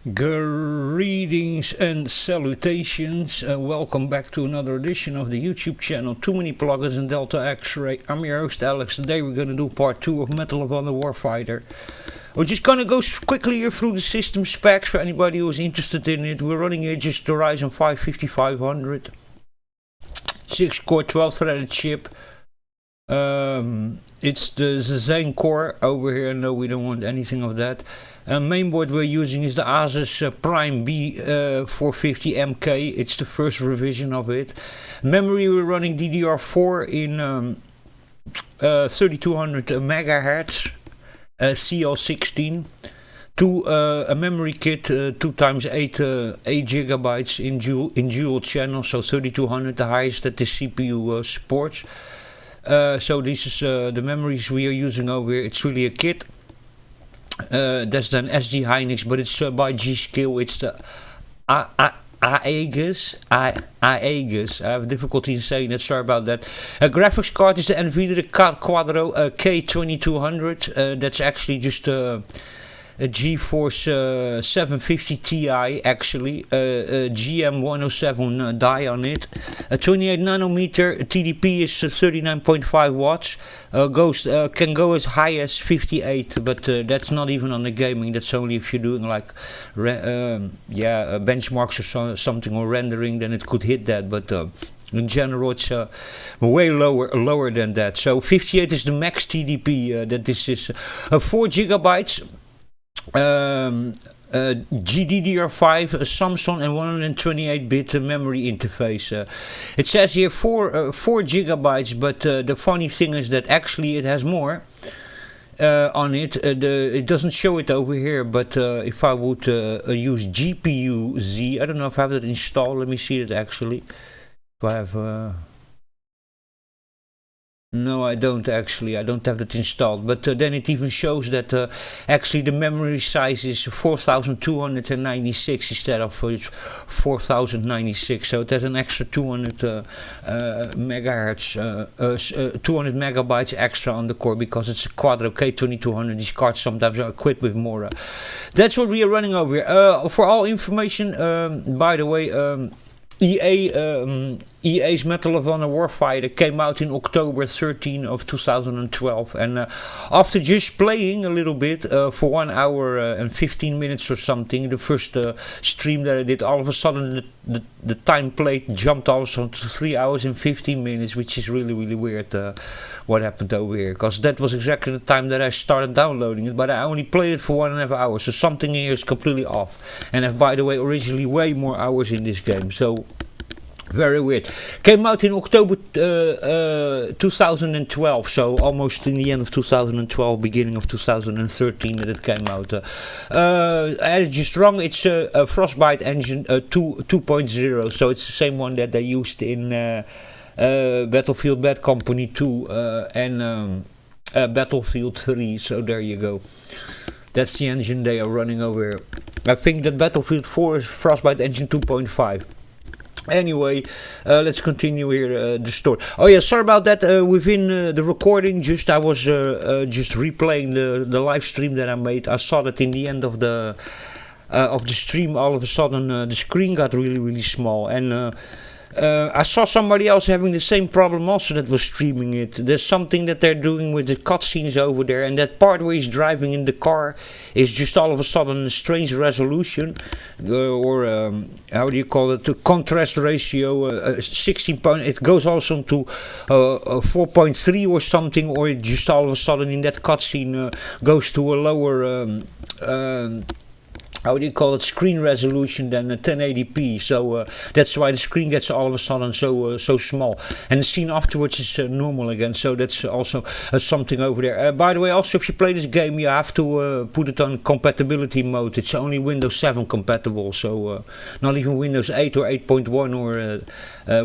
Greetings and salutations, welcome back to another edition of the YouTube channel Too Many Plugins in Delta X-Ray. I'm your host Alex. Today we're going to do part 2 of Medal of Honor Warfighter. We're just going to go quickly here through the system specs for anybody who's interested in it. We're running here just the Ryzen 5 5500, 6-core 12-threaded chip. It's the Zen core over here. No, we don't want anything of that. Mainboard we're using is the Asus Prime B450MK. It's the first revision of it. Memory we're running DDR4 in 3200 megahertz, CL16. A memory kit 2x8 8 gigabytes in dual channel, so 3200, the highest that the CPU supports. So this is the memories we are using over here. It's really a kit. That's then SD Hynix, but it's by G-Skill. It's the Aegis. I have difficulty in saying that, sorry about that. Graphics card is the NVIDIA Quadro K2200. That's actually just a GeForce 750 Ti, actually, GM107 die on it. A 28 nanometer TDP is 39.5 watts. Can go as high as 58, but that's not even on the gaming. That's only if you're doing like benchmarks or something, or rendering, then it could hit that. But in general, it's way lower than that. So 58 is the max TDP. That this is 4 gigabytes. GDDR5, Samsung, and 128-bit memory interface. It says here 4 gigabytes, but the funny thing is that actually it has more on it. It doesn't show it over here, but if I would use GPU Z, I don't know if I have that installed. Let me see it actually. If I have no, I don't actually. I don't have that installed. But then it even shows that actually the memory size is 4296 instead of 4096. So it has an extra 200 megahertz, 200 megabytes extra on the core, because it's a Quadro K2200. These cards sometimes are equipped with more. That's what we are running over here. For all information, by the way, EA's Medal of Honor Warfighter came out in October 13 of 2012, and after just playing a little bit for 1 hour and 15 minutes or something, the first stream that I did, all of a sudden the time played jumped also to 3 hours and 15 minutes, which is really weird what happened over here, because that was exactly the time that I started downloading it, but I only played it for 1.5 hours, so something here is completely off. And I've, by the way, originally way more hours in this game, so very weird. Came out in October 2012, so almost in the end of 2012, beginning of 2013 that it came out. I had it just wrong. It's a Frostbite engine 2.0, so it's the same one that they used in Battlefield Bad Company 2 and Battlefield 3, so there you go. That's the engine they are running over here. I think that Battlefield 4 is Frostbite engine 2.5. Anyway, let's continue here the story. Oh yeah, sorry about that. Within the recording, I was just replaying the live stream that I made. I saw that in the end of the stream, all of a sudden the screen got really small, and I saw somebody else having the same problem also that was streaming it. There's something that they're doing with the cutscenes over there, and that part where he's driving in the car is just all of a sudden a strange resolution, or how do you call it, the contrast ratio, 16 point. It goes also to 4.3 or something, or it just all of a sudden in that cutscene goes to a lower how do you call it, screen resolution than 1080p, so that's why the screen gets all of a sudden so small, and the scene afterwards is normal again, so that's also something over there. By the way, also if you play this game, you have to put it on compatibility mode. It's only Windows 7 compatible, so not even Windows 8 or 8.1 or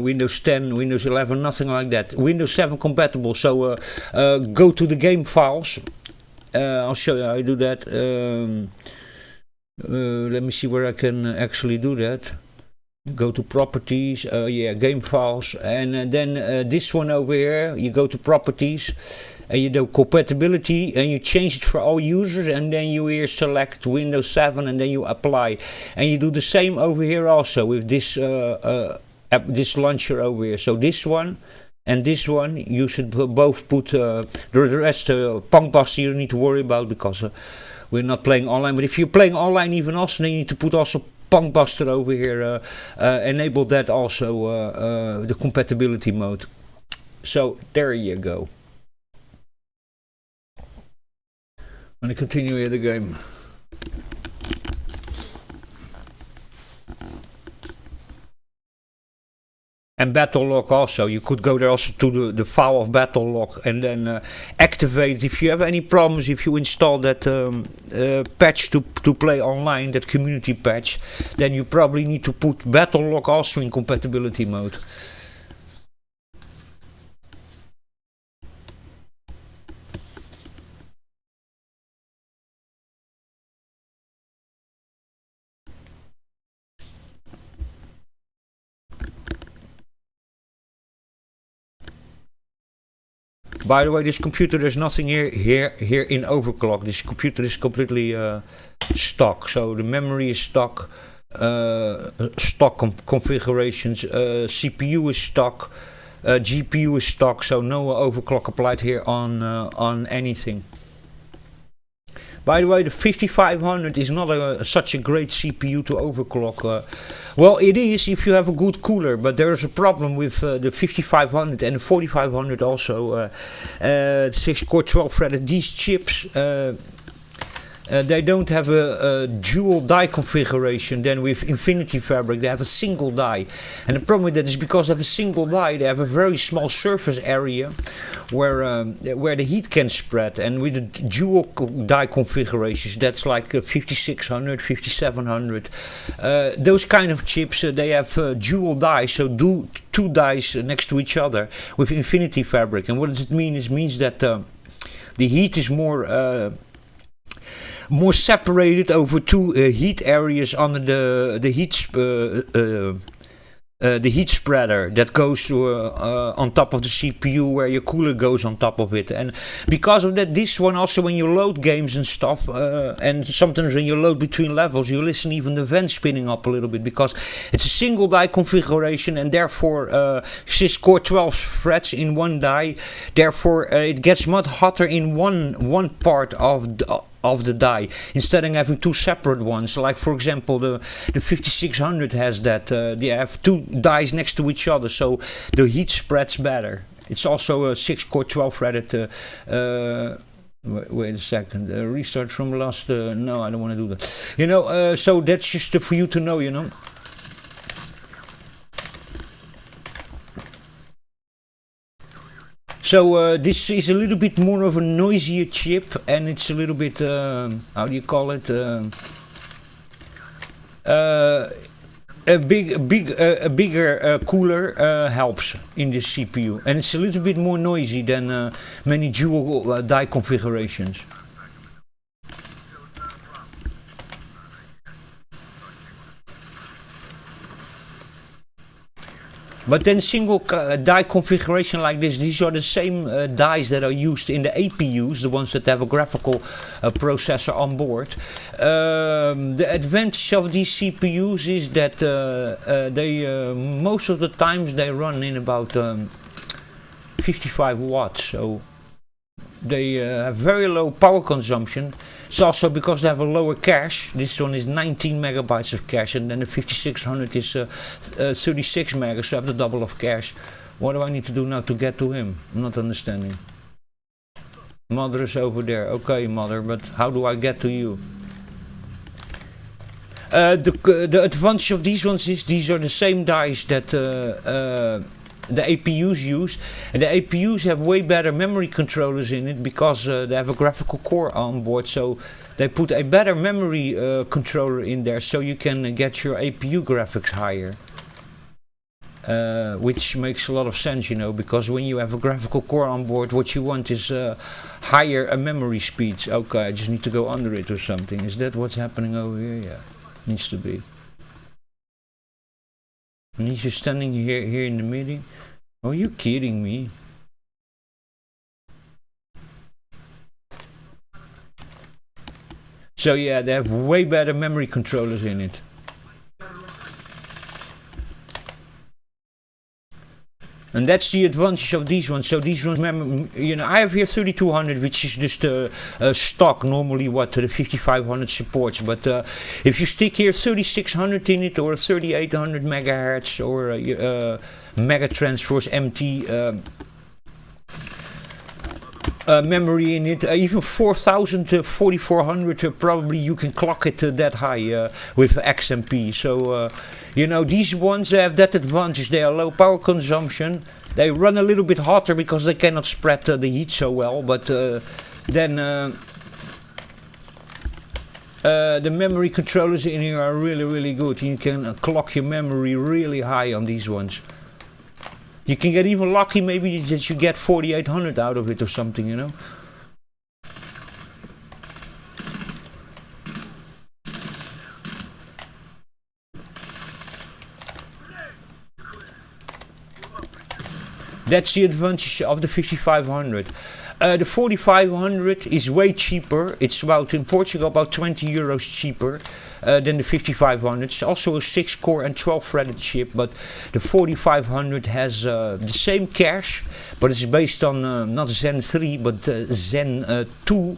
Windows 10, Windows 11, nothing like that. Windows 7 compatible, so go to the game files. I'll show you how I do that. Let me see where I can actually do that. Go to properties, yeah, game files, and then this one over here, you go to properties and you do compatibility and you change it for all users, and then you here select Windows 7 and then you apply, and you do the same over here also with this this launcher over here. So this one and this one, you should both put the rest, Punkbuster you don't need to worry about because we're not playing online. But if you're playing online even also, then you need to put also Punkbuster over here, enable that also, the compatibility mode. So there you go. I'm gonna continue here the game. And battle log also, you could go there also to the file of battle log and then activate. If you have any problems, if you install that patch to play online, that community patch, then you probably need to put battle log also in compatibility mode. By the way, this computer, there's nothing here in overclock. This computer is completely stock. So the memory is stock, stock configurations. CPU is stock, GPU is stock. So no overclock applied here on anything. By the way, the 5500 is not such a great CPU to overclock. Well, it is if you have a good cooler, but there is a problem with the 5500 and the 4500 also. 6-core 12-threaded. These chips, they don't have a dual die configuration. Then with Infinity Fabric, they have a single die. And the problem with that is because they have a single die, they have a very small surface area where the heat can spread. And with the dual die configurations, that's like 5600, 5700. Those kind of chips, they have dual die, so do two dies next to each other with Infinity Fabric. And what does it mean? It means that the heat is more separated over two heat areas under the heat spreader that goes on top of the CPU, where your cooler goes on top of it. And because of that, this one also, when you load games and stuff, and sometimes when you load between levels, you listen even the vent spinning up a little bit, because it's a single die configuration, and therefore 6-core 12 threads in one die, therefore it gets much hotter in one part of the die, instead of having two separate ones. Like for example, the 5600 has that. They have two dies next to each other, so the heat spreads better. It's also a 6-core 12-threaded. Wait a second. Restart from last. No, I don't want to do that. You know. So that's just for you to know. You know. So this is a little bit more of a noisier chip, and it's a little bit, how do you call it? A bigger cooler helps in this CPU, and it's a little bit more noisy than many dual die configurations. But then single die configuration like this, these are the same dies that are used in the APUs, the ones that have a graphical processor on board. The advantage of these CPUs is that most of the times they run in about 55 watts, so they have very low power consumption. It's also because they have a lower cache. This one is 19 megabytes of cache, and then the 5600 is 36 megas, so I have the double of cache. What do I need to do now to get to him? I'm not understanding. Mother is over there. Okay, mother, but how do I get to you? The advantage of these ones is these are the same dies that the APUs use, and the APUs have way better memory controllers in it because they have a graphical core on board, so they put a better memory controller in there, so you can get your APU graphics higher, which makes a lot of sense, you know, because when you have a graphical core on board, what you want is higher memory speeds. Okay, I just need to go under it or something. Is that what's happening over here? Yeah, needs to be. And he's just standing here in the middle. Are you kidding me? So yeah, they have way better memory controllers in it. And that's the advantage of these ones. So these ones, you know, I have here 3200, which is just stock. Normally, what the 5500 supports. But if you stick here 3600 in it, or 3800 megahertz, or Megatransforce MT memory in it, even 4000 to 4400, probably you can clock it that high with XMP. So you know, these ones, they have that advantage. They are low power consumption. They run a little bit hotter because they cannot spread the heat so well. But then the memory controllers in here are really good. You can clock your memory really high on these ones. You can get even lucky, maybe that you get 4800 out of it or something, you know. That's the advantage of the 5500. The 4500 is way cheaper. It's about, in Portugal, about 20 euros cheaper than the 5500. It's also a 6-core and 12-threaded chip, but the 4500 has the same cache, but it's based on not Zen 3, but Zen 2.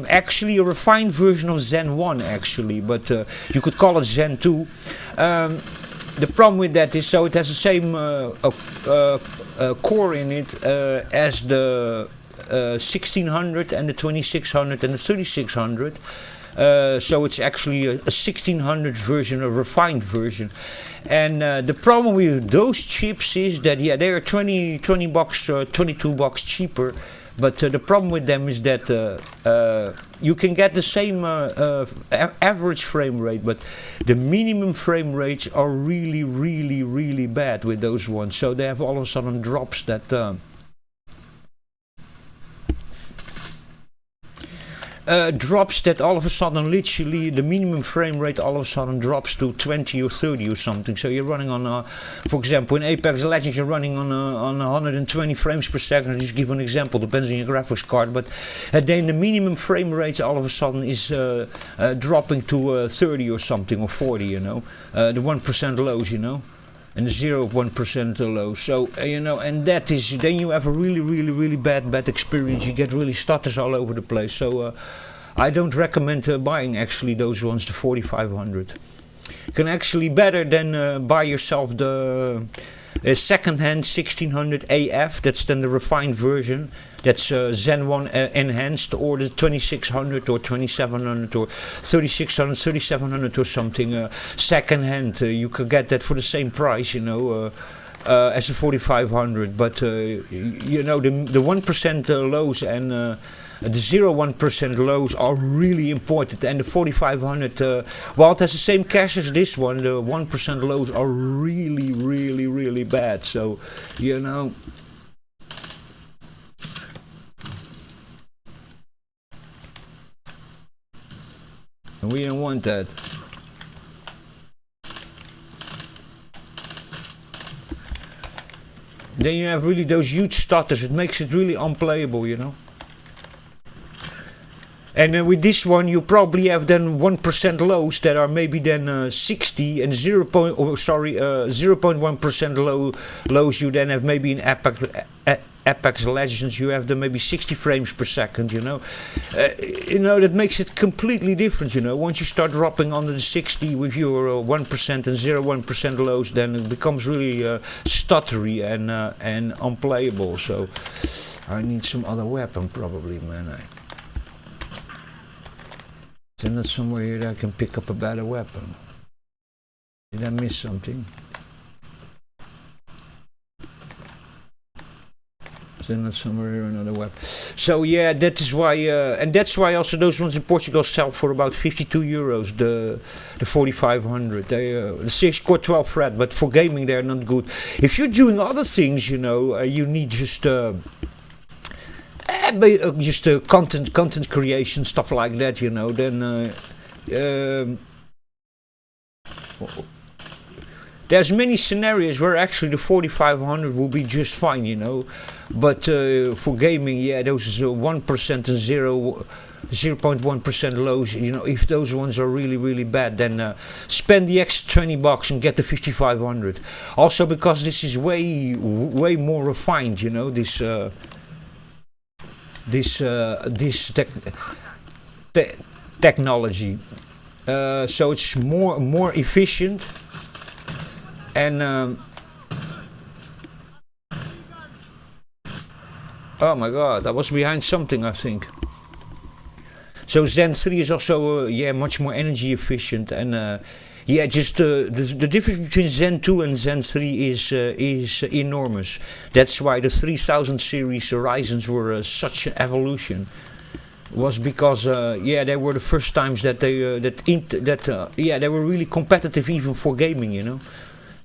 Actually a refined version of Zen 1, actually, but you could call it Zen 2. The problem with that is, so it has the same core in it as the 1600 and the 2600 and the 3600. So it's actually a 1600 version, a refined version. And the problem with those chips is that, yeah, they are 20 bucks, 22 bucks cheaper. But the problem with them is that you can get the same average frame rate, but the minimum frame rates are really bad with those ones. So they have all of a sudden drops that all of a sudden, literally the minimum frame rate all of a sudden drops to 20 or 30 or something. So you're running on, for example, in Apex Legends you're running on 120 frames per second. I'll just give an example, depends on your graphics card. But then the minimum frame rate all of a sudden is dropping to 30 or something, or 40, you know. The 1% lows, you know. And the 0.1% low. So you know, and that is, then you have a really bad experience. You get really stutters all over the place. So I don't recommend buying actually those ones, the 4500. You can actually better than buy yourself the second-hand 1600 AF. That's then the refined version. That's Zen 1 enhanced, or the 2600 or 2700 or 3600, 3700 or something second-hand. You could get that for the same price, you know, as a 4500. But you know, the 1% lows and the 0.1% lows are really important. And the 4500, while it has the same cache as this one, the 1% lows are really bad. So, you know. We don't want that. Then you have really those huge stutters. It makes it really unplayable, you know. And with this one, you probably have then 1% lows that are maybe then 60, and 0.1% lows you then have maybe in Apex Legends. You have them maybe 60 frames per second, you know. You know, that makes it completely different, you know. Once you start dropping under the 60 with your 1% and 0.1% lows, then it becomes really stuttery and unplayable. So I need some other weapon probably, man. Is there not somewhere here that I can pick up a better weapon? Did I miss something? Is there not somewhere here another weapon? So yeah, that is why, and that's why also those ones in Portugal sell for about 52 euros, the 4500. They the 6-core 12 thread, but for gaming they're not good. If you're doing other things, you know, you need just content creation, stuff like that, you know, then there's many scenarios where actually the 4500 will be just fine, you know. But for gaming, yeah, those 1% and 0.1% lows, you know, if those ones are really, really bad, then spend the extra 20 bucks and get the 5500. Also because this is way more refined, you know, this technology. So it's more efficient, and oh my god, I was behind something, I think. So Zen 3 is also yeah, much more energy efficient, and yeah, just the difference between Zen 2 and Zen 3 is enormous. That's why the 3000 series Horizons were such an evolution. Was because yeah, they were the first times that they yeah, they were really competitive even for gaming, you know,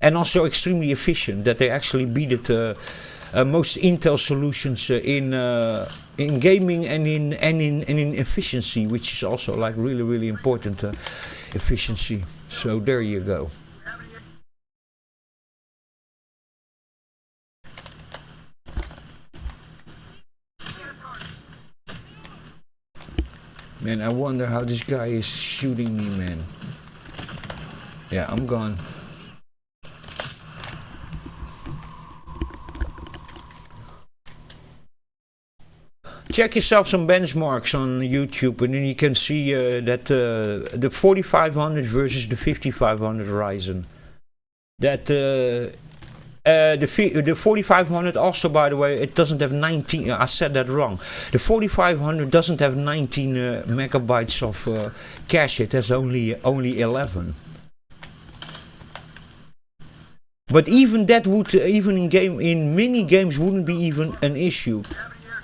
and also extremely efficient. That they actually beat most Intel solutions in gaming and in efficiency, which is also like really important efficiency. So there you go. Man, I wonder how this guy is shooting me, man. Yeah, I'm gone. Check yourself some benchmarks on YouTube, and then you can see that the 4500 versus the 5500 Ryzen. That the 4500 also, by the way, it doesn't have 19. I said that wrong. The 4500 doesn't have 19 megabytes of cache. It has only 11. But even that would, even in mini games, wouldn't be even an issue.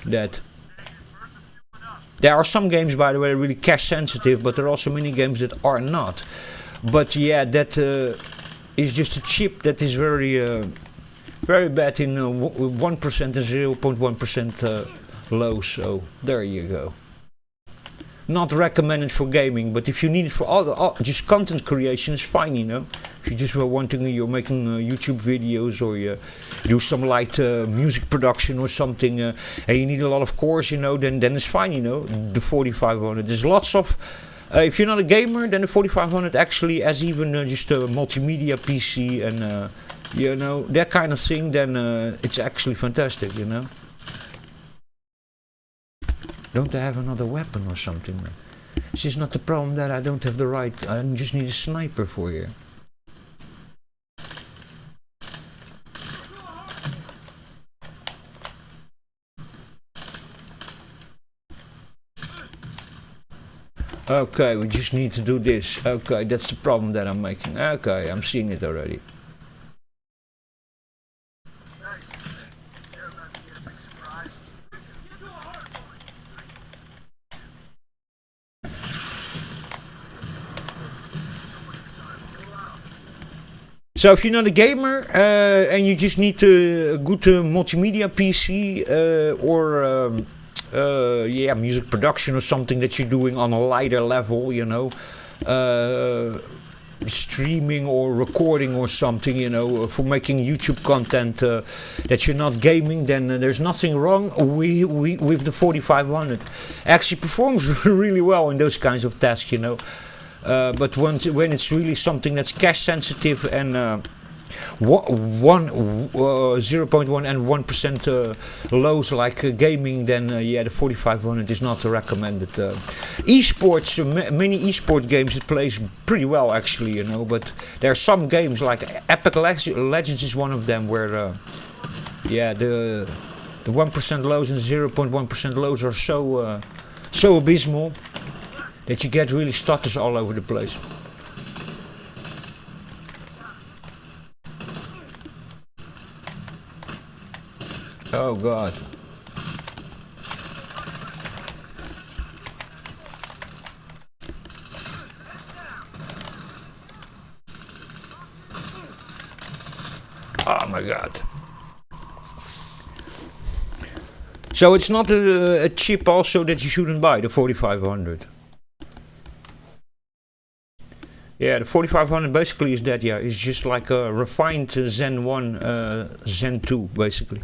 That there are some games, by the way, really cache sensitive, but there are also many games that are not. But yeah, that is just a chip that is very bad in 1% and 0.1% low. So there you go. Not recommended for gaming, but if you need it for all just content creation, is fine, you know. If you just were wanting, you're making YouTube videos, or you do some light music production or something, and you need a lot of cores, you know, then it's fine, you know. The 4500. There's lots of. If you're not a gamer, then the 4500 actually has even just a multimedia PC and you know, that kind of thing. Then it's actually fantastic, you know. Don't I have another weapon or something? This is not the problem that I don't have the right. I just need a sniper for you. Okay, we just need to do this. Okay, that's the problem that I'm making. Okay, I'm seeing it already. So if you're not a gamer and you just need a good multimedia PC or yeah, music production or something that you're doing on a lighter level, you know, streaming or recording or something, you know, for making YouTube content that you're not gaming, then there's nothing wrong with the 4500. Actually performs really well in those kinds of tasks, you know. But when it's really something that's cache sensitive and 0.1 and 1% lows like gaming, then yeah, the 4500 is not recommended. Esports, many esport games, it plays pretty well actually, you know. But there are some games like Epic Legends is one of them where yeah, the 1% lows and 0.1% lows are so abysmal that you get really stutters all over the place. Oh god. Oh my god. So it's not a chip also that you shouldn't buy, the 4500. Yeah, the 4500 basically is that. Yeah, it's just like a refined Zen 1, Zen 2, basically.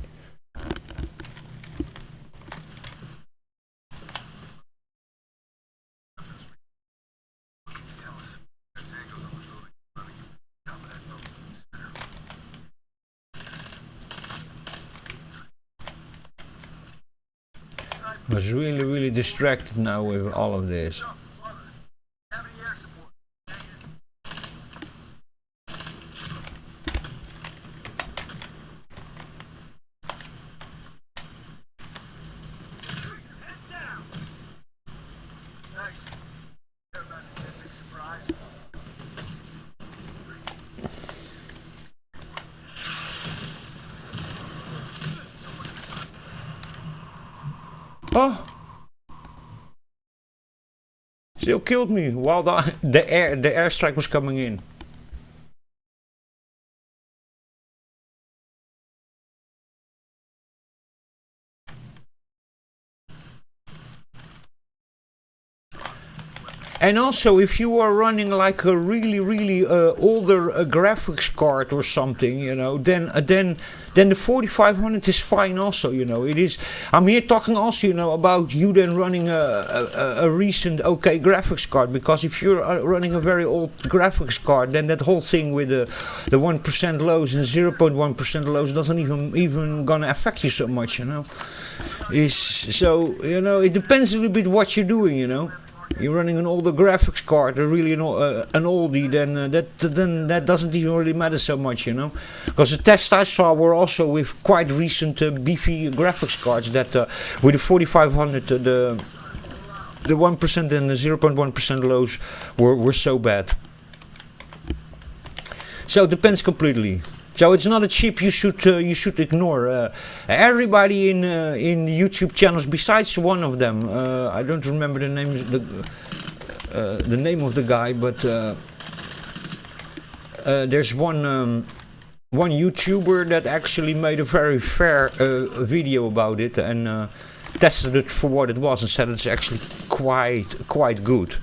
I was really distracted now with all of this. Oh! Still killed me while the airstrike was coming in. And also, if you are running like a really older graphics card or something, you know, then the 4500 is fine. Also, you know, it is. I'm here talking also, you know, about you then running a recent okay graphics card, because if you're running a very old graphics card, then that whole thing with the 1% lows and 0.1% lows doesn't even gonna affect you so much, you know. So you know, it depends a little bit what you're doing, you know. You're running an older graphics card, really an oldie, then that doesn't even really matter so much, you know. Because the tests I saw were also with quite recent beefy graphics cards that with the 4500 the 1% and the 0.1% lows were so bad. So it depends completely. So it's not a chip you should ignore. Everybody in YouTube channels, besides one of them, I don't remember the name of the guy, but there's one YouTuber that actually made a very fair video about it and tested it for what it was and said it's actually quite good.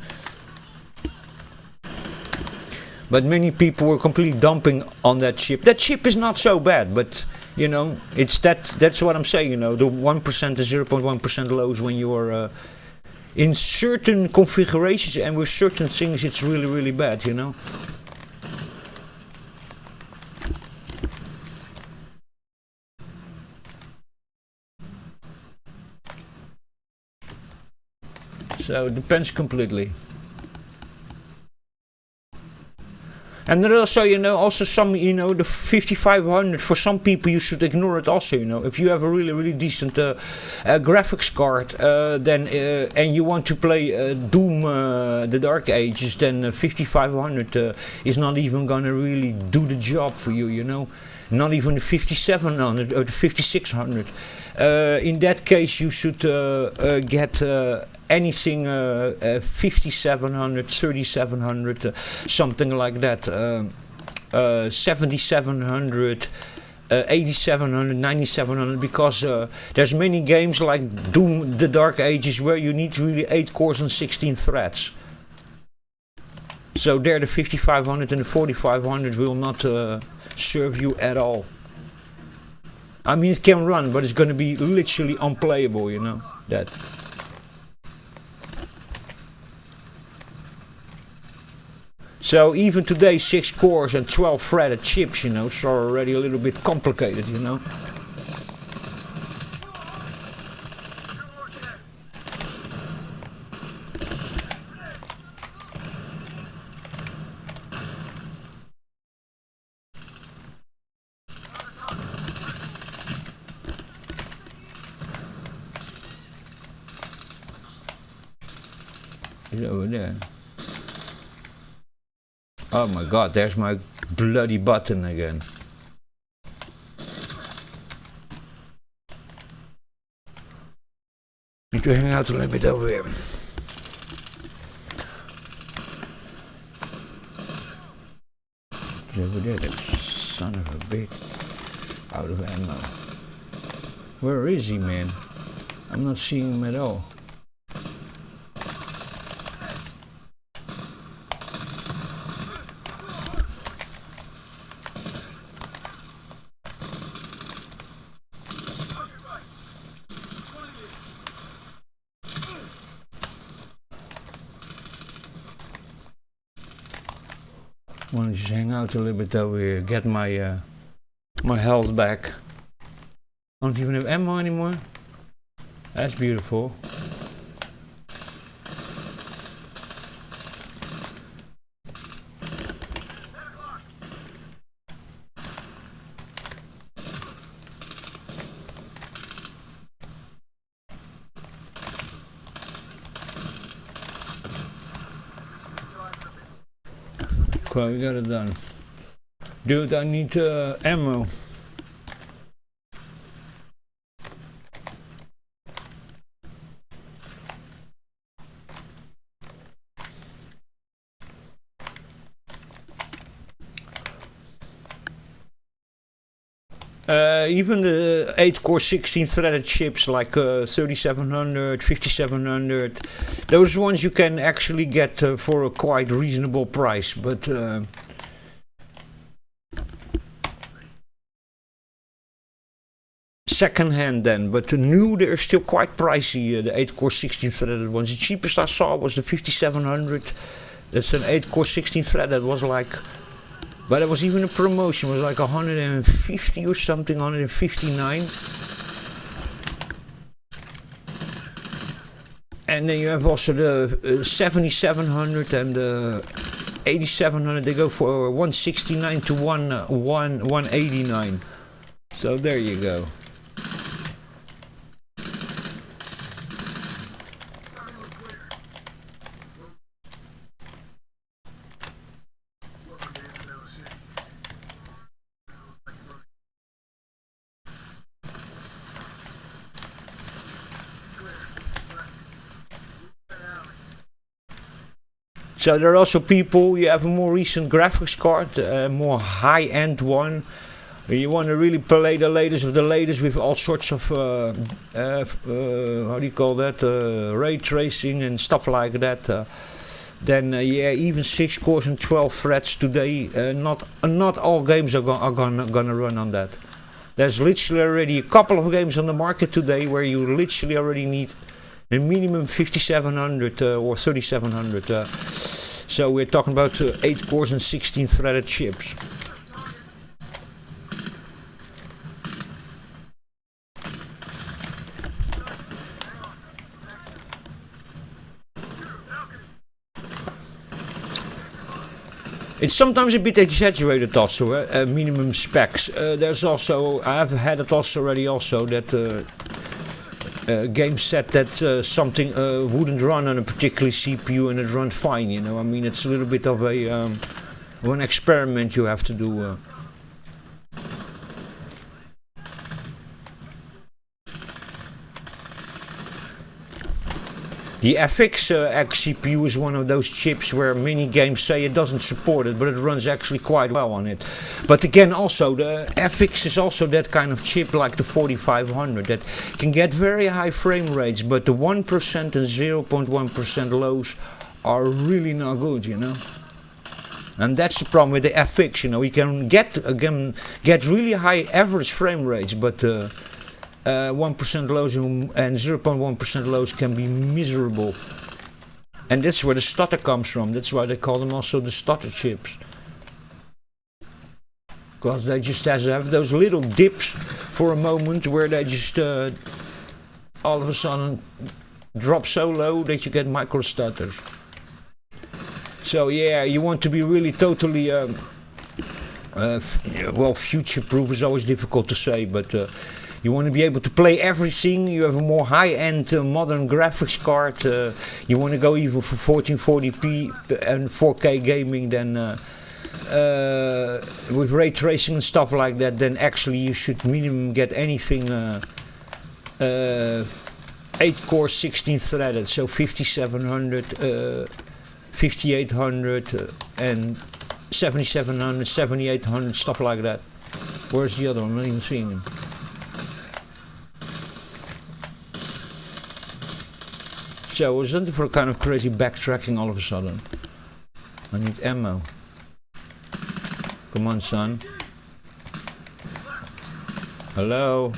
But many people were completely dumping on that chip. That chip is not so bad, but you know, it's that's what I'm saying, you know, the 1% to 0.1% lows when you are in certain configurations and with certain things, it's really bad, you know. So it depends completely. And then also, you know, also some, you know, the 5500, for some people you should ignore it also, you know. If you have a really decent graphics card, then and you want to play Doom, the Dark Ages, then 5500 is not even gonna really do the job for you, you know. Not even the 5700 or the 5600. In that case, you should get anything 5700, 3700, something like that, 7700, 8700, 9700, because there's many games like Doom, the Dark Ages, where you need really 8 cores and 16 threads. So there the 5500 and the 4500 will not serve you at all. I mean, it can run, but it's going to be literally unplayable, you know, that. So even today 6 cores and 12 threaded chips, you know, so already a little bit complicated, you know. He's over there. Oh my god, there's my bloody button again. Need to hang out a little bit over here. He's over there, that son of a bitch. Out of ammo. Where is he, man? I'm not seeing him at all. Want to just hang out a little bit over here, get my my health back. I don't even have ammo anymore. That's beautiful. Okay, we got it done. Dude, I need ammo. Even the 8-core 16-threaded chips like 3700, 5700, those ones you can actually get for a quite reasonable price, but second hand then, but the new they're still quite pricey, the 8-core 16-threaded ones. The cheapest I saw was the 5700, that's an 8-core 16-threaded, was like, but it was even a promotion, it was like 150 or something, 159. And then you have also the 7700 and the 8700, they go for 169 to 189. So there you go. So there are also people, you have a more recent graphics card, a more high-end one. You want to really play the latest of the latest with all sorts of, how do you call that, ray tracing and stuff like that. Then yeah, even 6 cores and 12 threads today, not all games are gonna run on that. There's literally already a couple of games on the market today where you literally already need a minimum 5700 or 3700. So we're talking about 8 cores and 16 threaded chips. It's sometimes a bit exaggerated also, minimum specs. There's also, I've had it also already also that game said that something wouldn't run on a particular CPU and it runs fine, you know. I mean, it's a little bit of an experiment you have to do. The FX X CPU is one of those chips where many games say it doesn't support it, but it runs actually quite well on it. But again, also the FX is also that kind of chip like the 4500 that can get very high frame rates, but the 1% and 0.1% lows are really not good, you know. And that's the problem with the FX, you know. You can get really high average frame rates, but 1% lows and 0.1% lows can be miserable. And that's where the stutter comes from. That's why they call them also the stutter chips. Because they just have those little dips for a moment where they just all of a sudden drop so low that you get micro stutters. So yeah, you want to be really totally well, future-proof is always difficult to say, but you want to be able to play everything. You have a more high-end modern graphics card. You want to go even for 1440p and 4K gaming, then with ray tracing and stuff like that, then actually you should minimum get anything 8-core 16 threaded, so 5700, 5800 and 7700, 7800, stuff like that. Where's the other one? I'm not even seeing him. So it was something for a kind of crazy backtracking all of a sudden. I need ammo. Come on, son. Hello?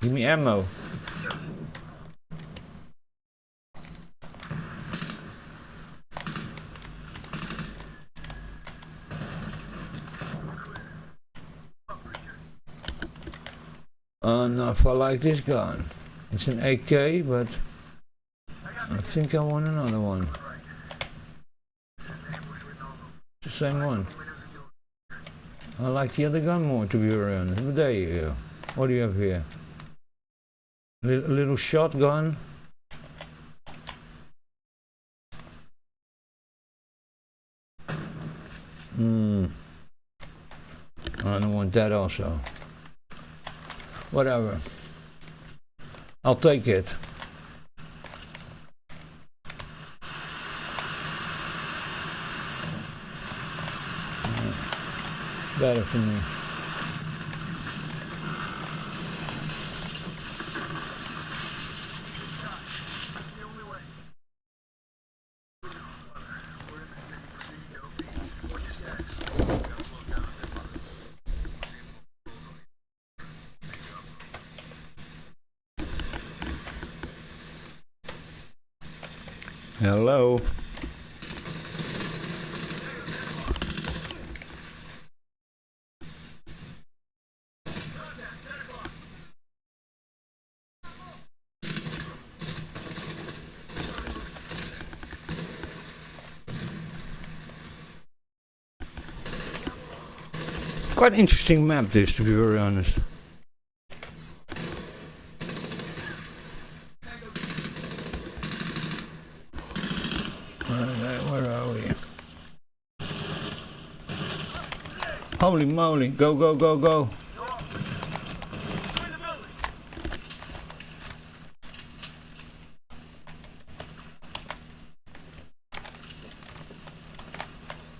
Give me ammo. No, if I like this gun. It's an AK, but I think I want another one. The same one. I like the other gun more, to be very honest. But there you go. What do you have here? Little shotgun. I don't want that also. Whatever. I'll take it. Better for me. Hello. Quite an interesting map this, to be very honest. Where are we? Holy moly, go, go, go, go.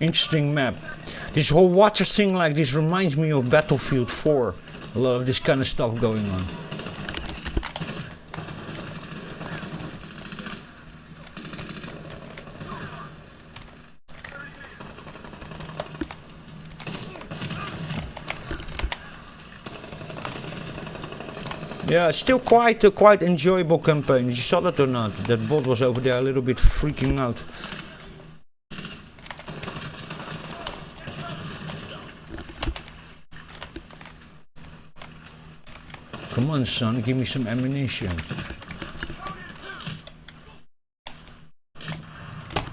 Interesting map. This whole water thing like this reminds me of Battlefield 4. A lot of this kind of stuff going on. Yeah, still quite a quite enjoyable campaign. You saw that or not? That bot was over there a little bit freaking out. Come on, son, give me some ammunition.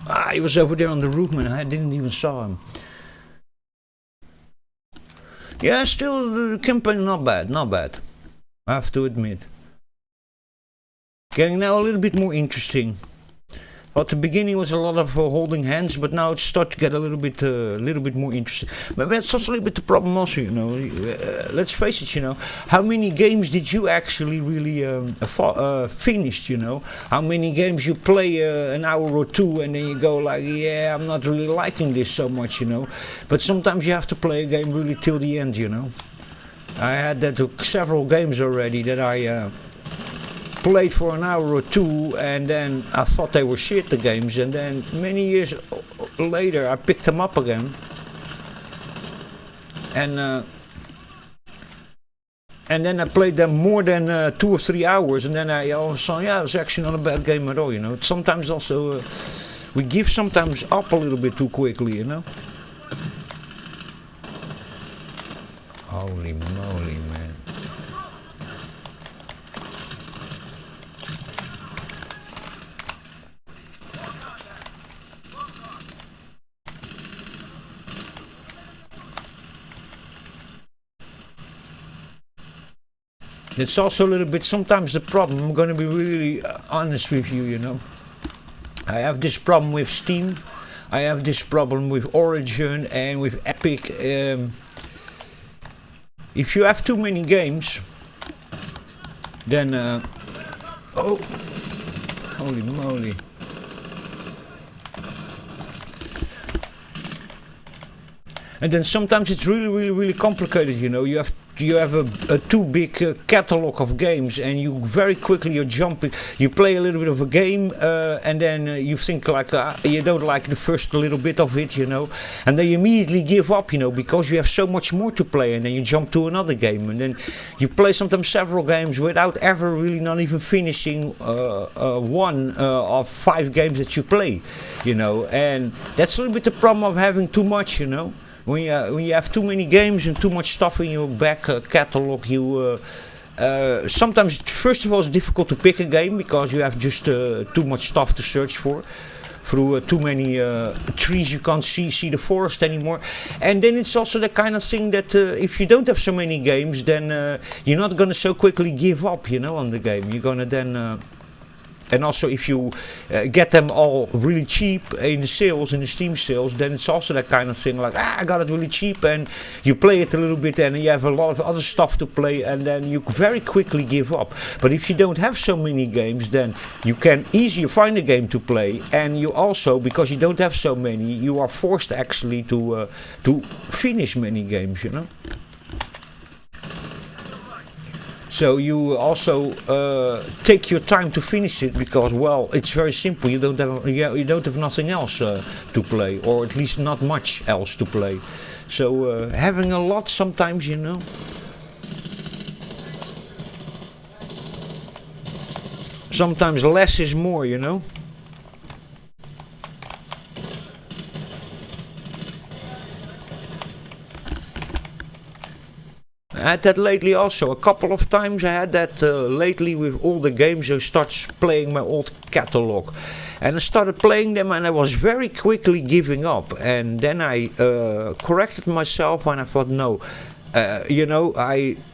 Ah, he was over there on the roof, man. I didn't even saw him. Yeah, still the campaign not bad, not bad. I have to admit. Getting now a little bit more interesting. At the beginning was a lot of holding hands, but now it starts to get a little bit more interesting. But that's also a little bit the problem also, you know. Let's face it, you know. How many games did you actually really finish, you know? How many games you play an hour or two and then you go like, yeah, I'm not really liking this so much, you know. But sometimes you have to play a game really till the end, you know. I had that to several games already that I played for an hour or two and then I thought they were shit, the games, and then many years later I picked them up again and then I played them more than 2 or 3 hours, and then I all saw, yeah, it was actually not a bad game at all, you know. Sometimes also we give sometimes up a little bit too quickly, you know. Holy moly, man. It's also a little bit sometimes the problem. I'm going to be really honest with you, you know. I have this problem with Steam. I have this problem with Origin and with Epic. If you have too many games, then oh, holy moly. And then sometimes it's really complicated, you know. You have a too big catalog of games, and you very quickly you're jumping. You play a little bit of a game, and then you think like you don't like the first little bit of it, you know, and then you immediately give up, you know, because you have so much more to play, and then you jump to another game, and then you play sometimes several games without ever really not even finishing one of 5 games that you play, you know, and that's a little bit the problem of having too much, you know. When you have too many games and too much stuff in your back catalog, Sometimes, first of all, it's difficult to pick a game because you have just too much stuff to search for. Through too many trees, you can't see the forest anymore. And then it's also the kind of thing that if you don't have so many games, then you're not going to so quickly give up, you know, on the game. You're going to then... and also if you get them all really cheap in the sales, in the Steam sales, then it's also that kind of thing like, I got it really cheap, and you play it a little bit and you have a lot of other stuff to play, and then you very quickly give up. But if you don't have so many games, then you can easier find a game to play, and you also, because you don't have so many, you are forced actually to finish many games, you know. So you also take your time to finish it because, well, it's very simple. You don't have nothing else to play, or at least not much else to play. So having a lot sometimes, you know. Sometimes less is more, you know. I had that lately also, a couple of times I had that lately with all the games. I started playing my old catalog, and I started playing them and I was very quickly giving up, and then I corrected myself and I thought, no, you know,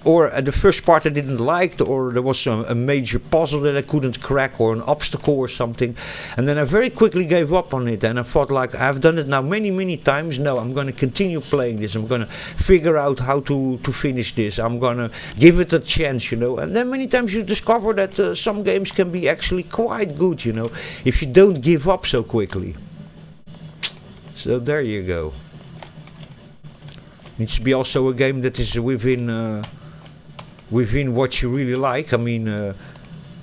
the first part I didn't like, or there was a major puzzle that I couldn't crack, or an obstacle or something, and then I very quickly gave up on it, and I thought, like, I've done it now many times. No, I'm going to continue playing this. I'm going to figure out how to finish this. I'm going to give it a chance, you know. And then many times you discover that some games can be actually quite good, you know, if you don't give up so quickly. So there you go. Needs to be also a game that is within what you really like. I mean,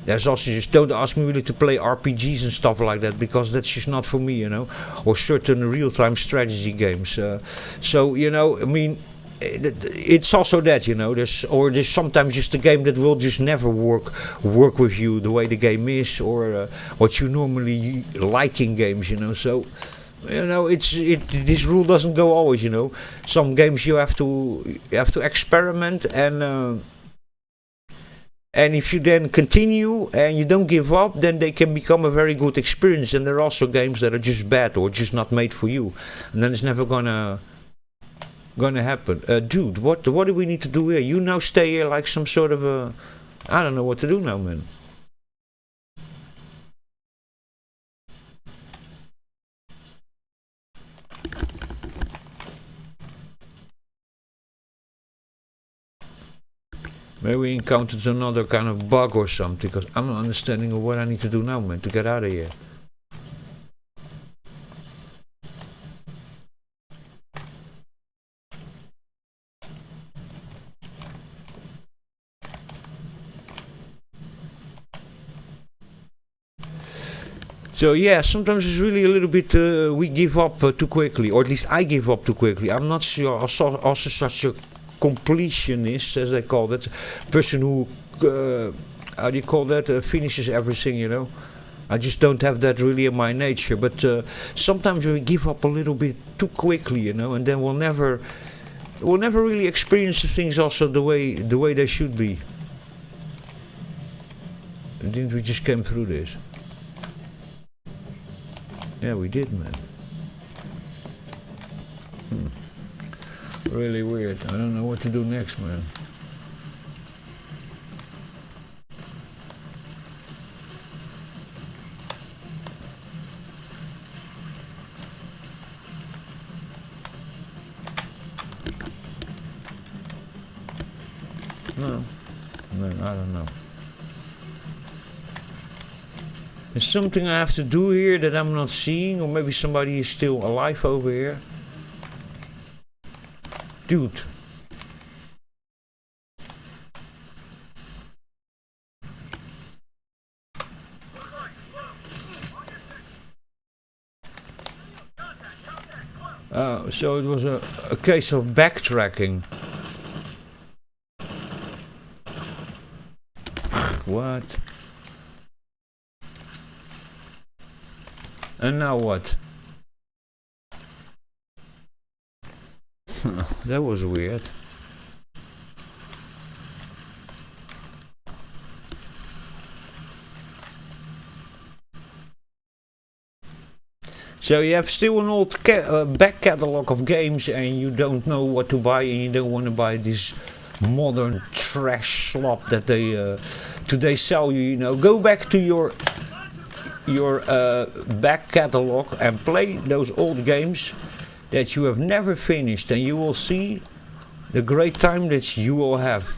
there's also, just don't ask me really to play RPGs and stuff like that, because that's just not for me, you know, or certain real-time strategy games. So, you know, I mean, it's also that, you know, there's sometimes just a game that will just never work with you the way the game is, or what you normally like in games, you know. So, you know, this rule doesn't go always, you know. Some games you have to experiment, and if you then continue and you don't give up, then they can become a very good experience. And there are also games that are just bad or just not made for you, and then it's never gonna happen. Dude, what do we need to do here? You now stay here like some sort of a, I don't know what to do now, man. Maybe we encountered another kind of bug or something, because I'm not understanding what I need to do now, man, to get out of here. So yeah, sometimes it's really a little bit, we give up too quickly, or at least I give up too quickly. I'm not sure, also such a completionist, as they call it, person who, how do you call that, finishes everything, you know. I just don't have that really in my nature, but sometimes we give up a little bit too quickly, you know, and then we'll never really experience the things also the way they should be. Didn't we just came through this? Yeah, we did, man. Really weird. I don't know what to do next, man. No, I don't know. There's something I have to do here that I'm not seeing, or maybe somebody is still alive over here. Dude. So it was a case of backtracking. What? And now what? That was weird. So you have still an old back catalog of games, and you don't know what to buy, and you don't want to buy this modern trash slop that they today sell you. You know, go back to your back catalog and play those old games that you have never finished, and you will see the great time that you will have.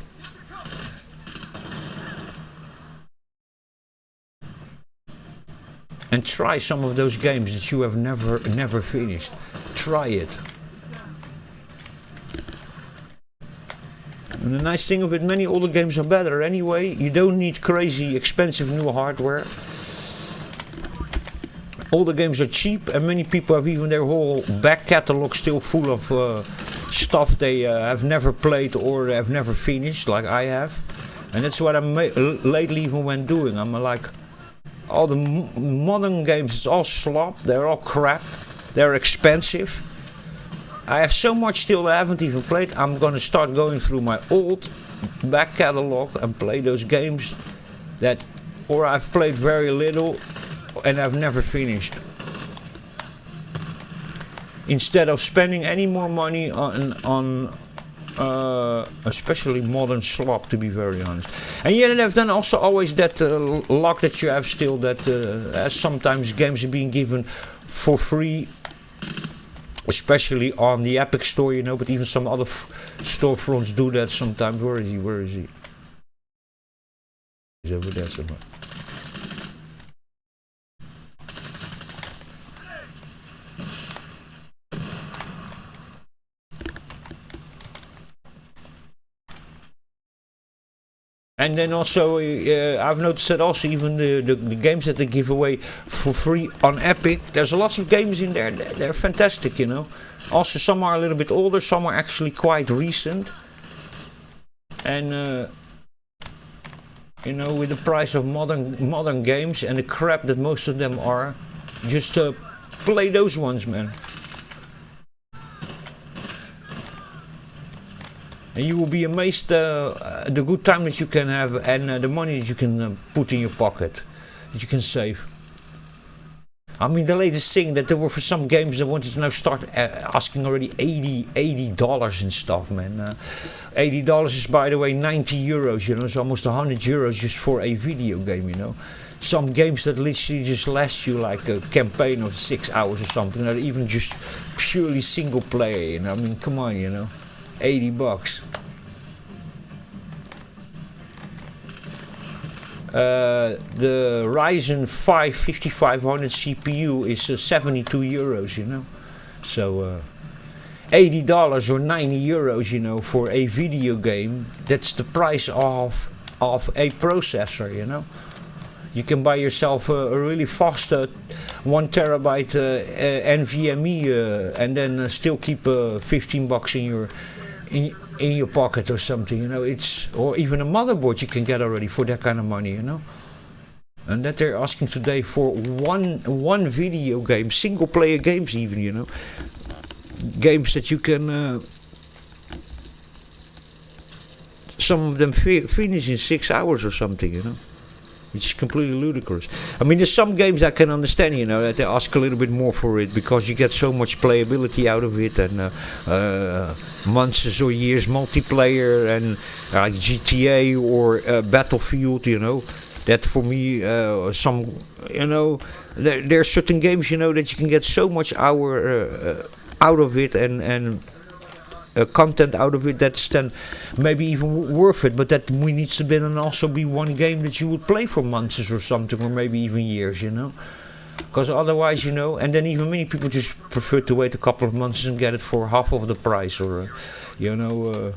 And try some of those games that you have never finished. Try it. And the nice thing of it, many older games are better anyway. You don't need crazy expensive new hardware. Older games are cheap, and many people have even their whole back catalog still full of stuff they have never played or have never finished, like I have. And that's what I'm lately even when doing. I'm like, all the modern games, it's all slop, they're all crap, they're expensive. I have so much still I haven't even played. I'm gonna start going through my old back catalog and play those games that, or I've played very little and I've never finished. Instead of spending any more money on especially modern slop, to be very honest. And yet there's then also always that luck that you have still, that sometimes games are being given for free, especially on the Epic Store, you know, but even some other storefronts do that sometimes. Where is he? He's over there somewhere. And then also, I've noticed that also even the games that they give away for free on Epic, there's lots of games in there, they're fantastic, you know. Also some are a little bit older, some are actually quite recent. And, you know, with the price of modern games and the crap that most of them are, just play those ones, man. And you will be amazed the good time that you can have, and the money that you can put in your pocket, that you can save. I mean, the latest thing that there were for some games that wanted to now start asking already $80 and stuff, man. $80 is, by the way, 90 euros, you know, it's almost 100 euros just for a video game, you know. Some games that literally just last you like a campaign of 6 hours or something, or even just purely single player, you know. I mean, come on, you know. $80. The Ryzen 5 5500 CPU is 72 euros, you know. So $80 or 90 euros, you know, for a video game, that's the price of a processor, you know. You can buy yourself a really fast 1 terabyte NVMe and then still keep $15 in your pocket or something, you know. It's, or even a motherboard you can get already for that kind of money, you know. And that they're asking today for one video game, single player games even, you know. Games that you can some of them finish in 6 hours or something, you know. It's completely ludicrous. I mean, there's some games I can understand, you know, that they ask a little bit more for it because you get so much playability out of it, and months or years multiplayer, and like GTA or Battlefield, you know. That for me, some, you know, there are certain games, you know, that you can get so much out of it, and content out of it that's then maybe even worth it, but that needs to be and also be one game that you would play for months or something, or maybe even years, you know, because otherwise, you know, and then even many people just prefer to wait a couple of months and get it for half of the price, or you know,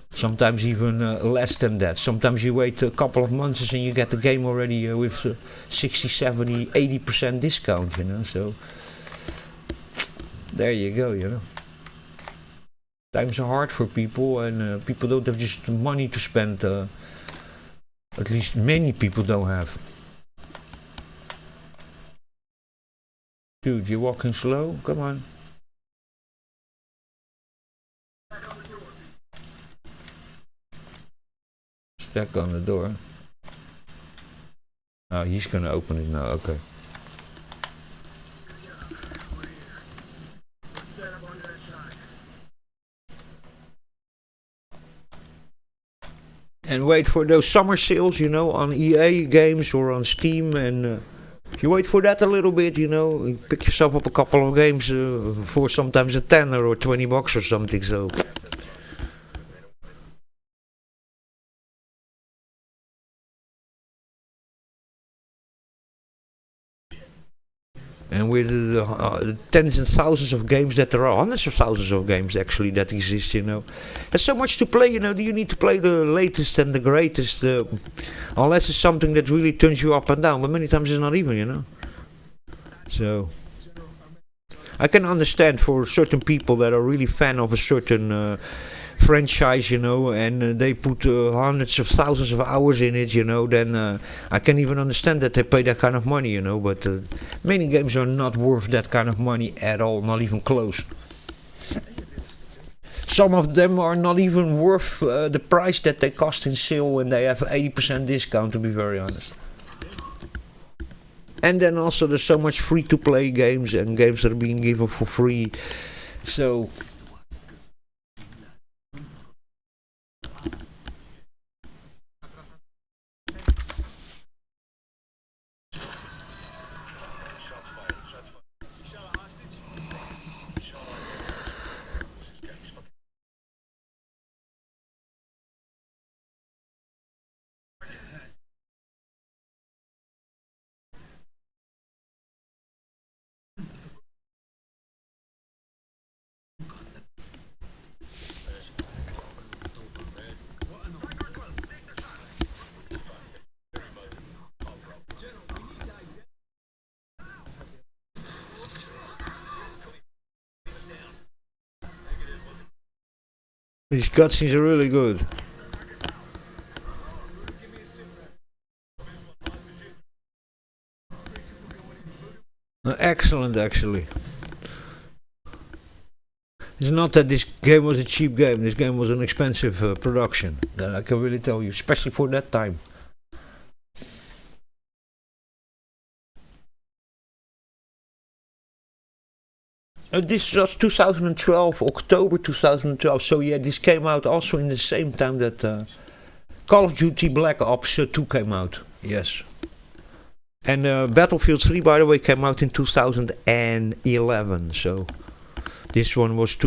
sometimes even less than that. Sometimes you wait a couple of months and you get the game already with 60, 70, 80% discount, you know. So there you go, you know. Times are hard for people, and people don't have just money to spend. At least many people don't have. Dude, you're walking slow? Come on. Stuck on the door. Oh, he's gonna open it now, okay. And wait for those summer sales, you know, on EA games or on Steam, and you wait for that a little bit, you know, you pick yourself up a couple of games for sometimes a tenner or $20 or something. So. And with the tens and thousands of games that there are, hundreds of thousands of games actually that exist, you know. There's so much to play, you know. Do you need to play the latest and the greatest? Unless it's something that really turns you up and down. But many times it's not even, you know. So, I can understand for certain people that are really fan of a certain franchise, you know, and they put hundreds of thousands of hours in it, you know, then I can even understand that they pay that kind of money, you know, but many games are not worth that kind of money at all, not even close. Some of them are not even worth the price that they cost in sale when they have 80% discount, to be very honest. And then also there's so much free-to-play games and games that are being given for free, so... These cutscenes are really good. Excellent, actually. It's not that this game was a cheap game. This game was an expensive production. That I can really tell you, especially for that time. This was 2012, October 2012. So yeah, this came out also in the same time that Call of Duty Black Ops 2 came out. Yes. And Battlefield 3, by the way, came out in 2011. So this one was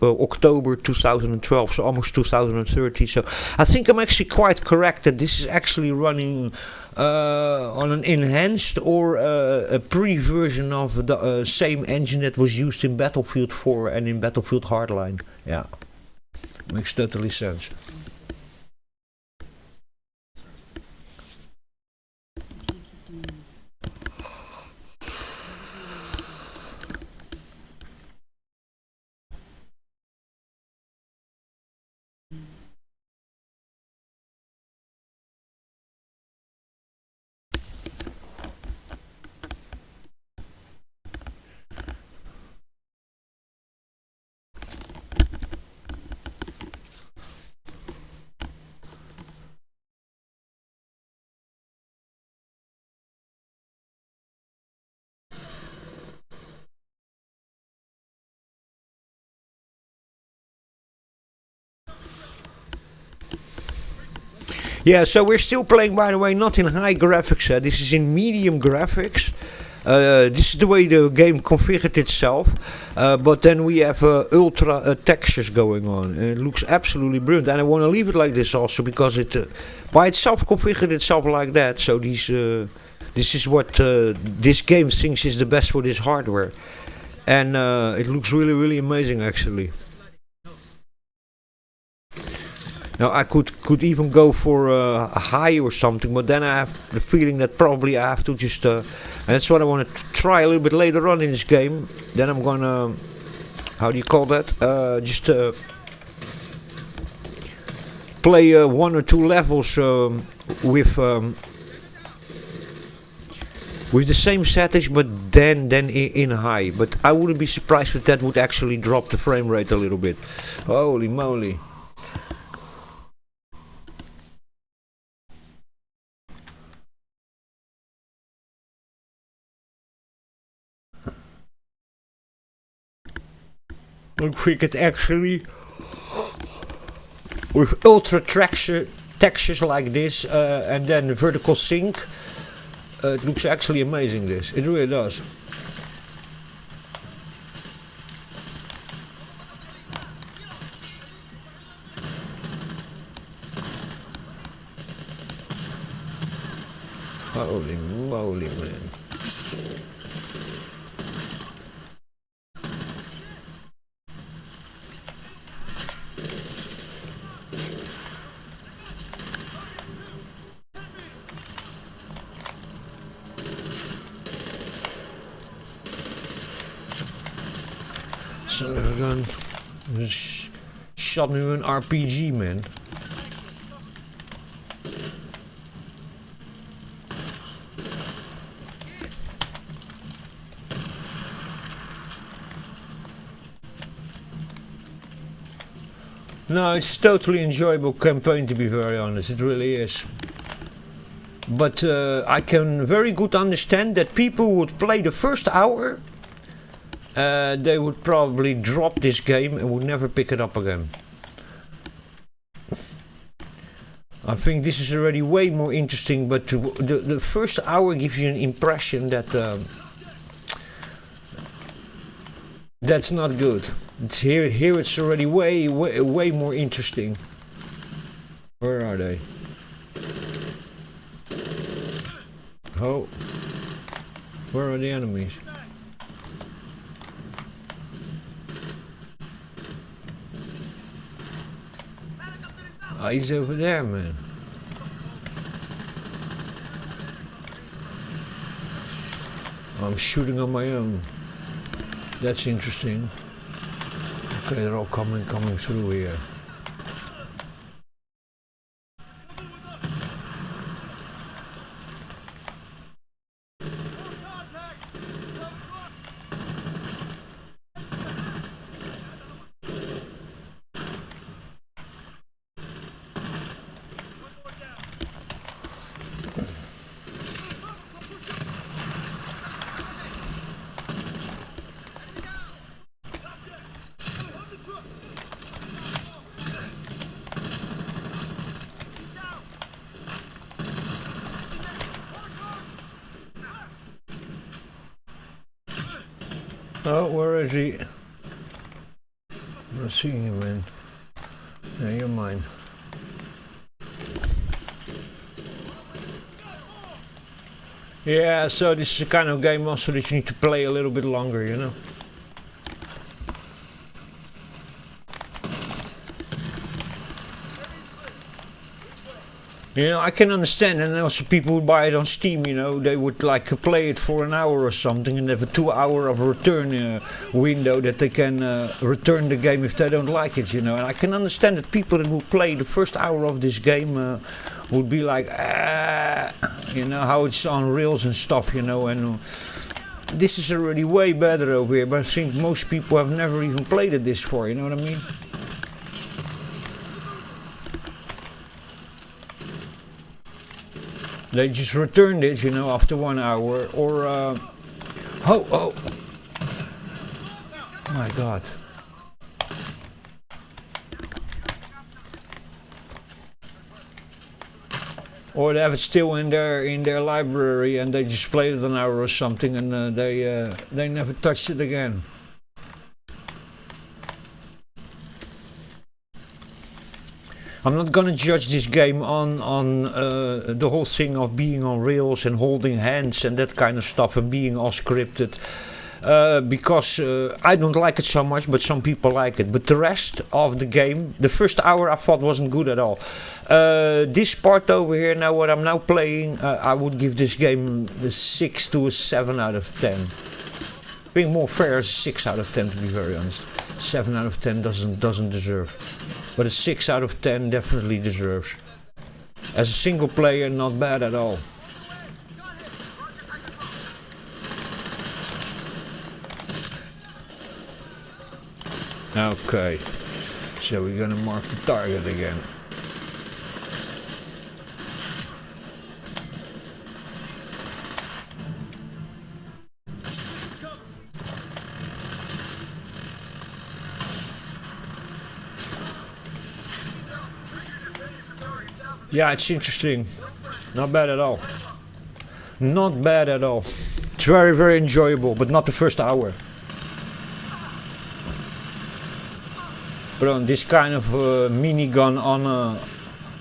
October 2012, so almost 2013. So I think I'm actually quite correct that this is actually running on an enhanced or a pre-version of the same engine that was used in Battlefield 4 and in Battlefield Hardline. Yeah, makes totally sense. Yeah, so we're still playing, by the way, not in high graphics. This is in medium graphics. This is the way the game configured itself. But then we have ultra textures going on. And it looks absolutely brilliant. And I want to leave it like this also because it by itself configured itself like that. So this is what this game thinks is the best for this hardware. And it looks really, really amazing actually. Now I could even go for a high or something, but then I have the feeling that probably I have to just, and that's what I want to try a little bit later on in this game. Then I'm gonna, how do you call that? Just play one or two levels with the same settings, but then in high. But I wouldn't be surprised if that would actually drop the frame rate a little bit. Holy moly! Look, we could actually, with ultra texture, textures like this, and then vertical sync. It looks actually amazing, this. It really does. Holy moly, man. Son of a gun. Shot me with an RPG, man. No, it's totally enjoyable campaign, to be very honest. It really is. But I can very good understand that people would play the first hour. They would probably drop this game and would never pick it up again. I think this is already way more interesting, but the first hour gives you an impression that that's not good. It's here it's already way more interesting. Where are they? Oh, where are the enemies? Oh, he's over there, man. I'm shooting on my own. That's interesting. Okay, they're all coming through here. Oh, where is he? I'm not seeing him, man. Yeah, you're mine. Yeah, so this is the kind of game also that you need to play a little bit longer, you know. You know, I can understand, and also people would buy it on Steam, you know, they would like play it for an hour or something and have a 2 hour of return window that they can return the game if they don't like it, you know. And I can understand that people that would play the first hour of this game would be like, you know, how it's on rails and stuff, you know, and this is already way better over here, but I think most people have never even played it this far, you know what I mean? They just returned it, you know, after 1 hour, or oh my god. Or they have it still in their library and they just played it an hour or something, and they never touched it again. I'm not gonna judge this game on the whole thing of being on rails and holding hands and that kind of stuff and being all scripted, because I don't like it so much, but some people like it. But the rest of the game, the first hour I thought wasn't good at all. This part over here, now what I'm now playing, I would give this game a 6 to a 7 out of 10. Being more fair, is 6 out of 10 to be very honest. 7 out of 10 doesn't deserve. But a 6 out of 10 definitely deserves. As a single player, not bad at all. Okay, so we're gonna mark the target again. Yeah, it's interesting. Not bad at all. Not bad at all. It's very, very enjoyable, but not the first hour. But on this kind of minigun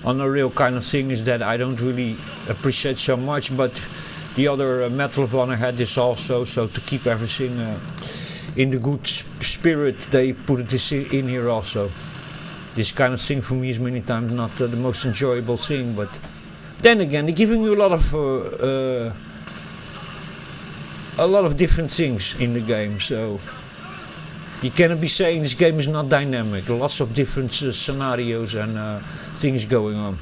on a real kind of thing is that I don't really appreciate so much, but the other Medal of Honor had this also, so to keep everything in the good spirit they put this in here also. This kind of thing for me is many times not the most enjoyable thing, but then again they're giving you a lot of different things in the game, so you cannot be saying this game is not dynamic. Lots of different scenarios and things going on.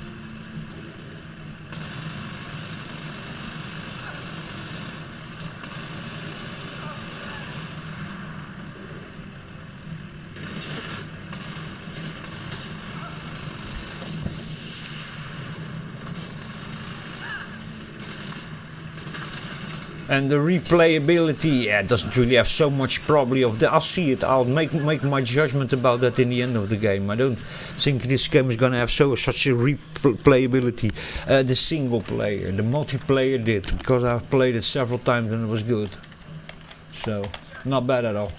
And the replayability, yeah, doesn't really have so much probably of that. I'll see it. I'll make my judgment about that in the end of the game. I don't think this game is gonna have such a replayability. The single player, the multiplayer did, because I've played it several times and it was good. So not bad at all.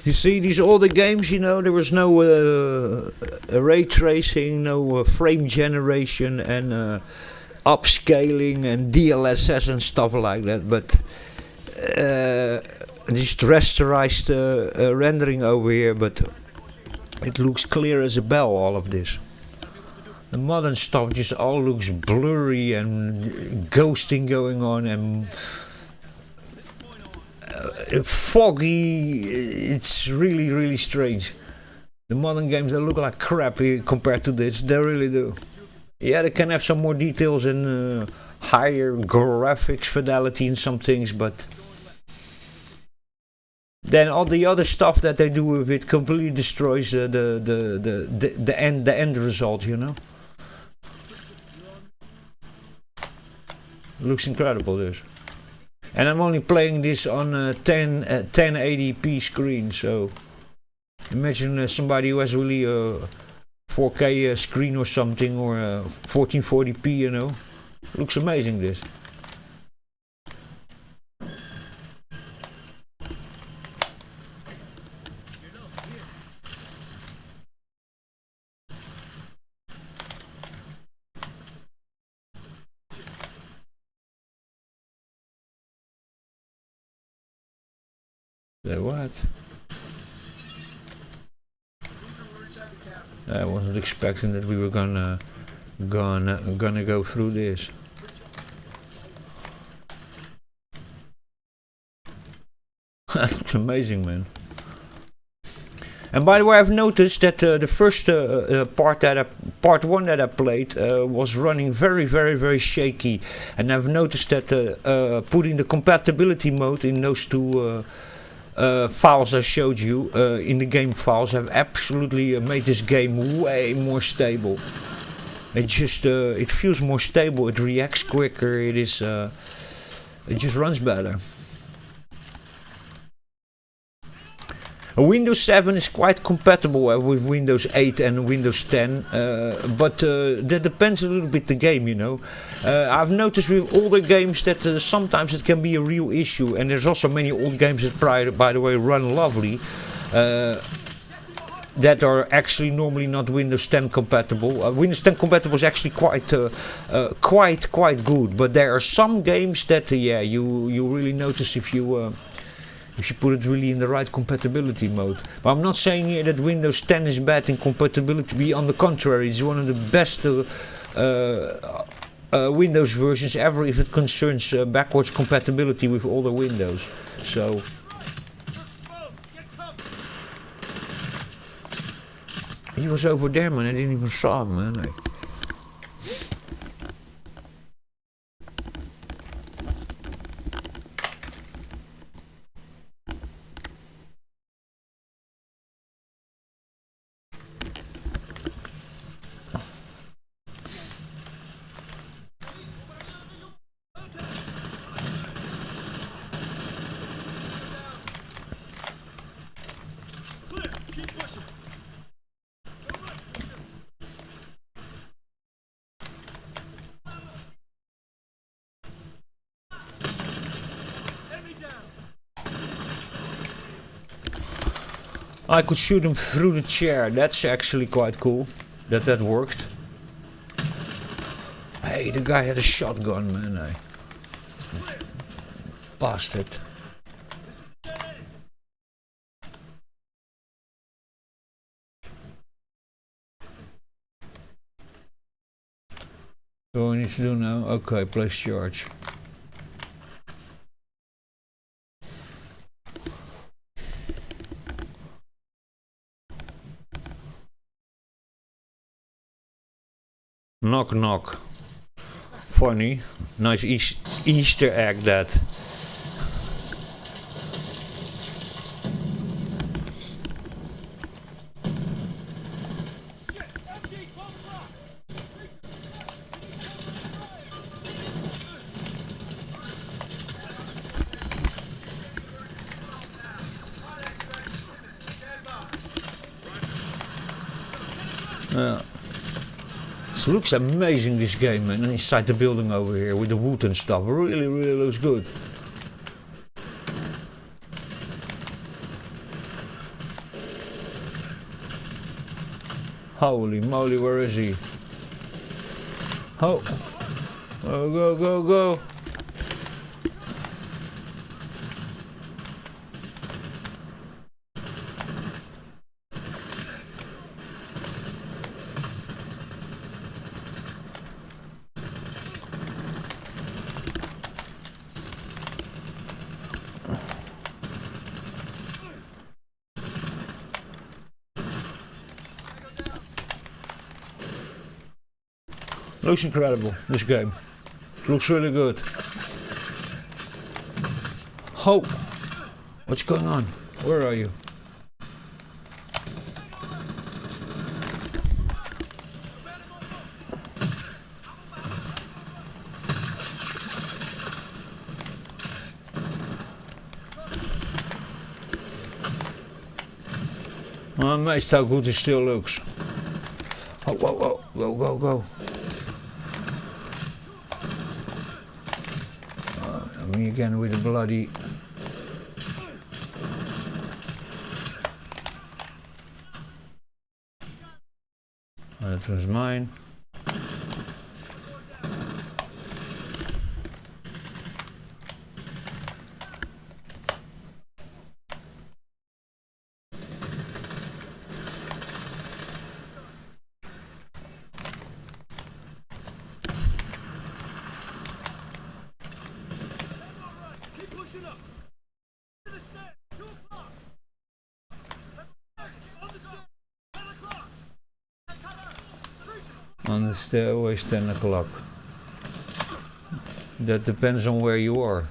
You see, these older games, you know, there was no ray tracing, no frame generation and upscaling and DLSS and stuff like that, but just rasterized rendering over here, but it looks clear as a bell, all of this. The modern stuff just all looks blurry and ghosting going on and foggy. It's really, really strange. The modern games, they look like crap compared to this. They really do. Yeah, they can have some more details and higher graphics fidelity in some things, but then all the other stuff that they do with it completely destroys the end result, you know. It looks incredible, this. And I'm only playing this on a 1080p screen, so imagine somebody who has really a 4K screen or something, or 1440p, you know. Looks amazing, this. What? I wasn't expecting that we were gonna go through this. That looks amazing, man. And by the way, I've noticed that the first part 1 that I played was running very shaky, and I've noticed that putting the compatibility mode in those two files I showed you in the game files have absolutely made this game way more stable. It just it feels more stable. It reacts quicker. It is it just runs better. Windows 7 is quite compatible with Windows 8 and Windows 10, but that depends a little bit the game, you know. I've noticed with older games that sometimes it can be a real issue, and there's also many old games that, by the way, run lovely, that are actually normally not Windows 10 compatible. Windows 10 compatible is actually quite good, but there are some games that yeah, you really notice if you put it really in the right compatibility mode. But I'm not saying here that Windows 10 is bad in compatibility. On the contrary, it's one of the best Windows versions ever if it concerns backwards compatibility with older Windows. So He was over there, man. I didn't even saw him, man. Like, I could shoot him through the chair. That's actually quite cool. That worked. Hey, the guy had a shotgun, man. Bastard. So what I need to do now? Okay, place charge. Knock knock. Funny. Nice Easter egg that. Yeah. It looks amazing, this game, man. And inside the building over here with the wood and stuff. Really looks good. Holy moly, where is he? Oh. Oh, go. Looks incredible, this game. Looks really good. Oh! What's going on? Where are you? I'm amazed how good it still looks. Oh, whoa, go. Me again with the bloody... Oh, that was mine. On the stairway, 10 o'clock. That depends on where you are.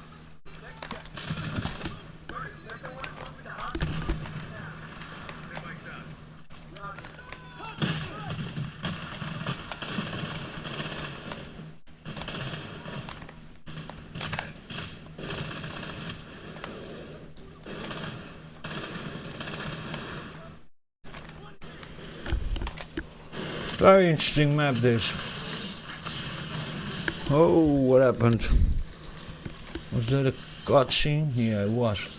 Very interesting map, this. Oh, what happened? Was that a cutscene? Yeah, it was.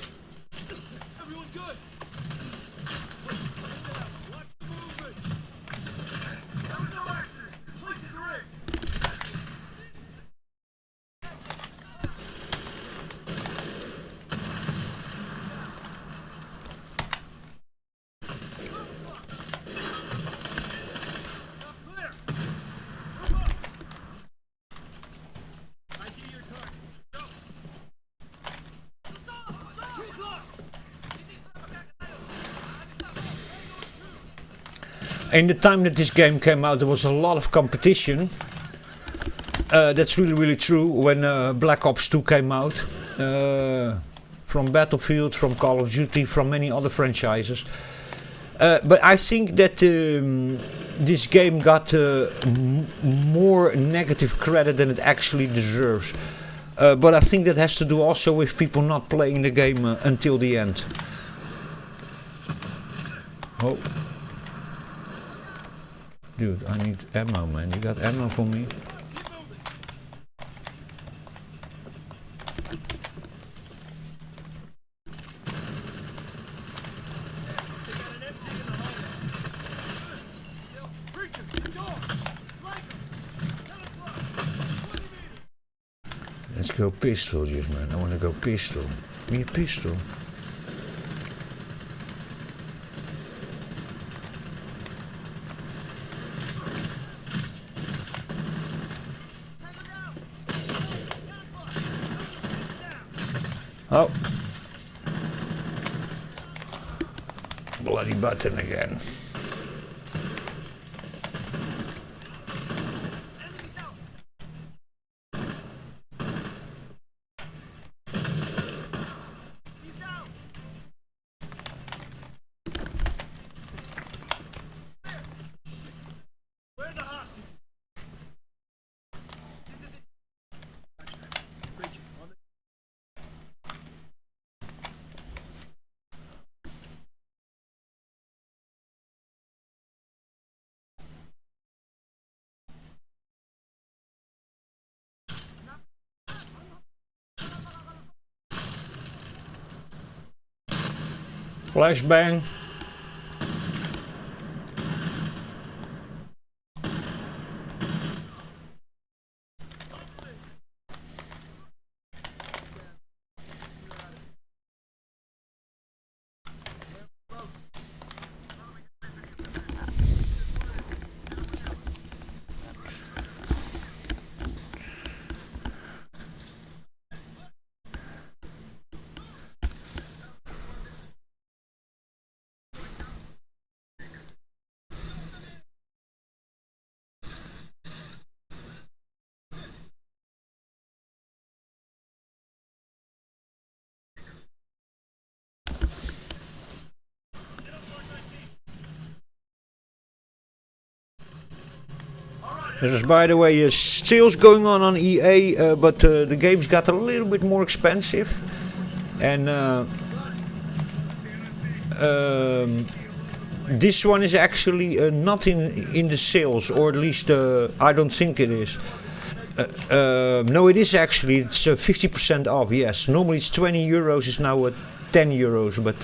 In the time that this game came out, there was a lot of competition. That's really true. When Black Ops 2 came out, from Battlefield, from Call of Duty, from many other franchises. But I think that this game got more negative credit than it actually deserves. But I think that has to do also with people not playing the game until the end. Oh. Dude, I need ammo, man. You got ammo for me? Let's go pistol, just man. I want to go pistol. Give me a pistol. Oh. Bloody button again. Flashbang. There's, by the way, sales going on EA, but the games got a little bit more expensive, and this one is actually not in the sales, or at least I don't think it is. No, it is actually. It's 50% off. Yes, normally it's 20 euros. It's now 10 euros, but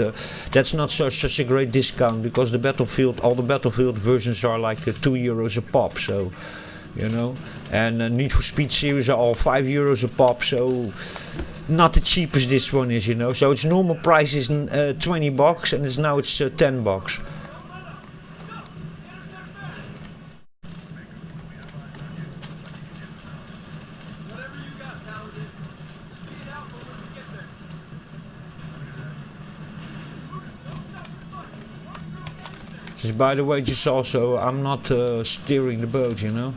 that's not such a great discount because all the Battlefield versions are like 2 euros a pop. So, you know, and Need for Speed series are all 5 euros a pop. So, not the cheapest this one is, you know. So its normal price is 20 bucks, and now it's 10 bucks. Just by the way, just also, I'm not steering the boat, you know.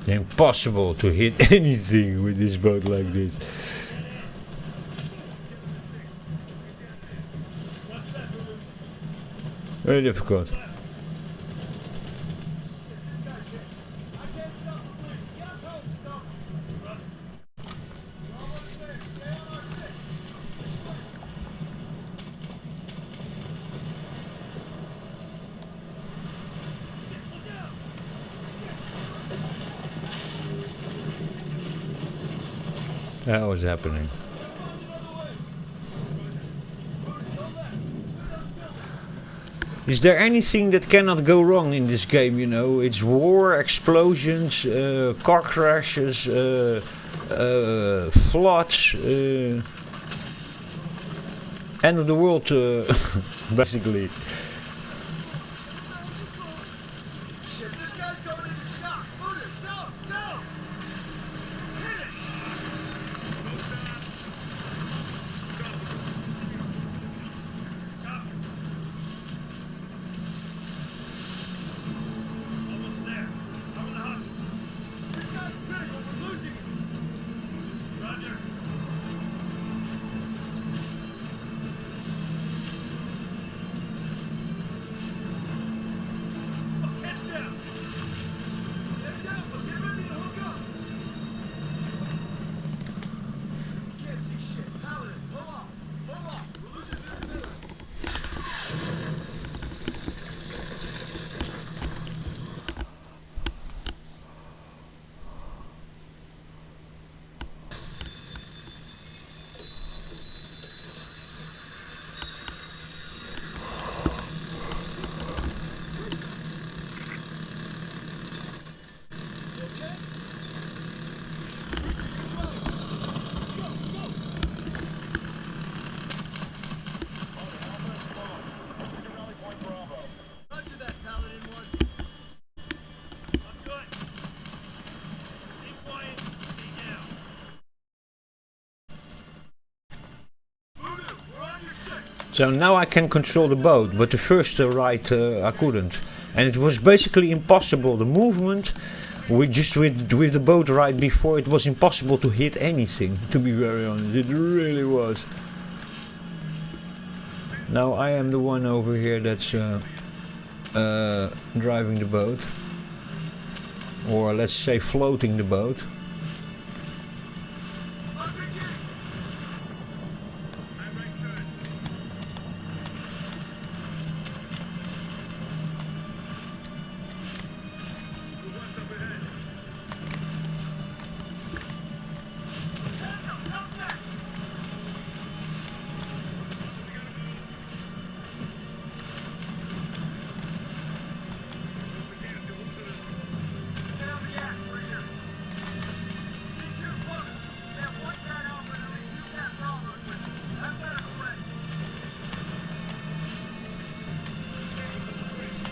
Impossible to hit anything with this boat like this. Very difficult. That was happening. Is there anything that cannot go wrong in this game, you know? It's war, explosions, car crashes, floods, end of the world, basically. So now I can control the boat, but the first ride I couldn't. And it was basically impossible. The movement, with the boat ride before, it was impossible to hit anything, to be very honest. It really was. Now I am the one over here that's driving the boat. Or let's say floating the boat.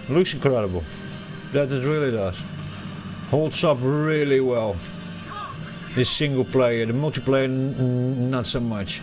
Looks incredible. That it really does. Holds up really well. This single player, the multiplayer not so much.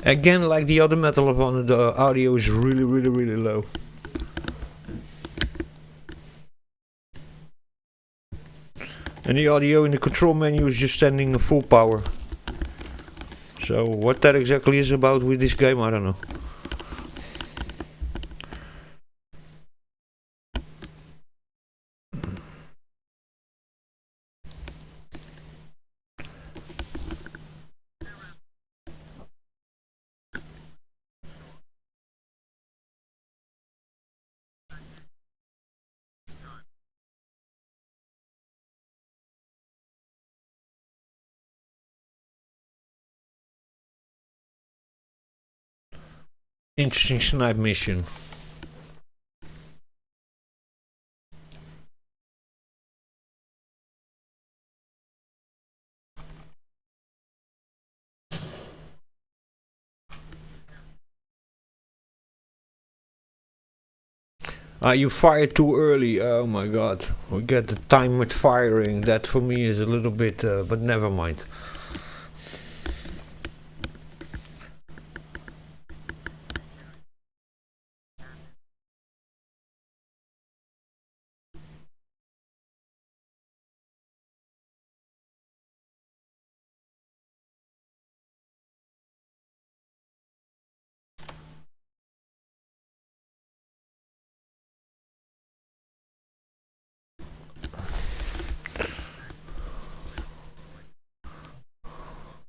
Again, like the other Metal of Honor, the audio is really low. And the audio in the control menu is just standing full power. So what that exactly is about with this game, I don't know. Interesting snipe mission. You fired too early. Oh my god. We get the timed firing. That for me is a little bit, but never mind.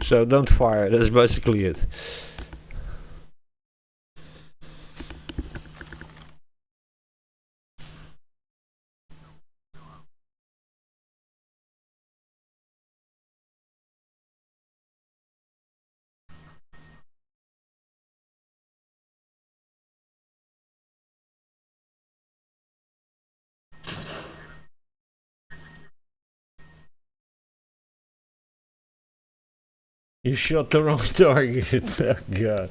So don't fire. That's basically it. You shot the wrong target. Oh god.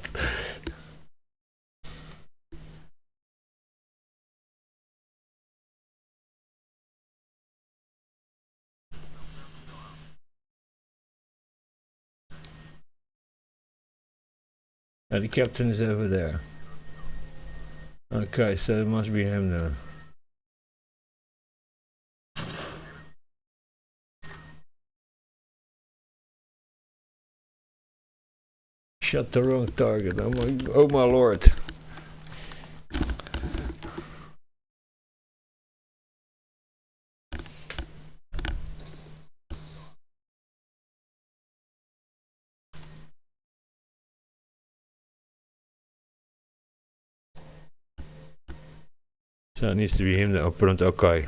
The captain is over there. Okay, so it must be him now. Shot the wrong target. Oh my lord. So it needs to be him now. Pronto, okay.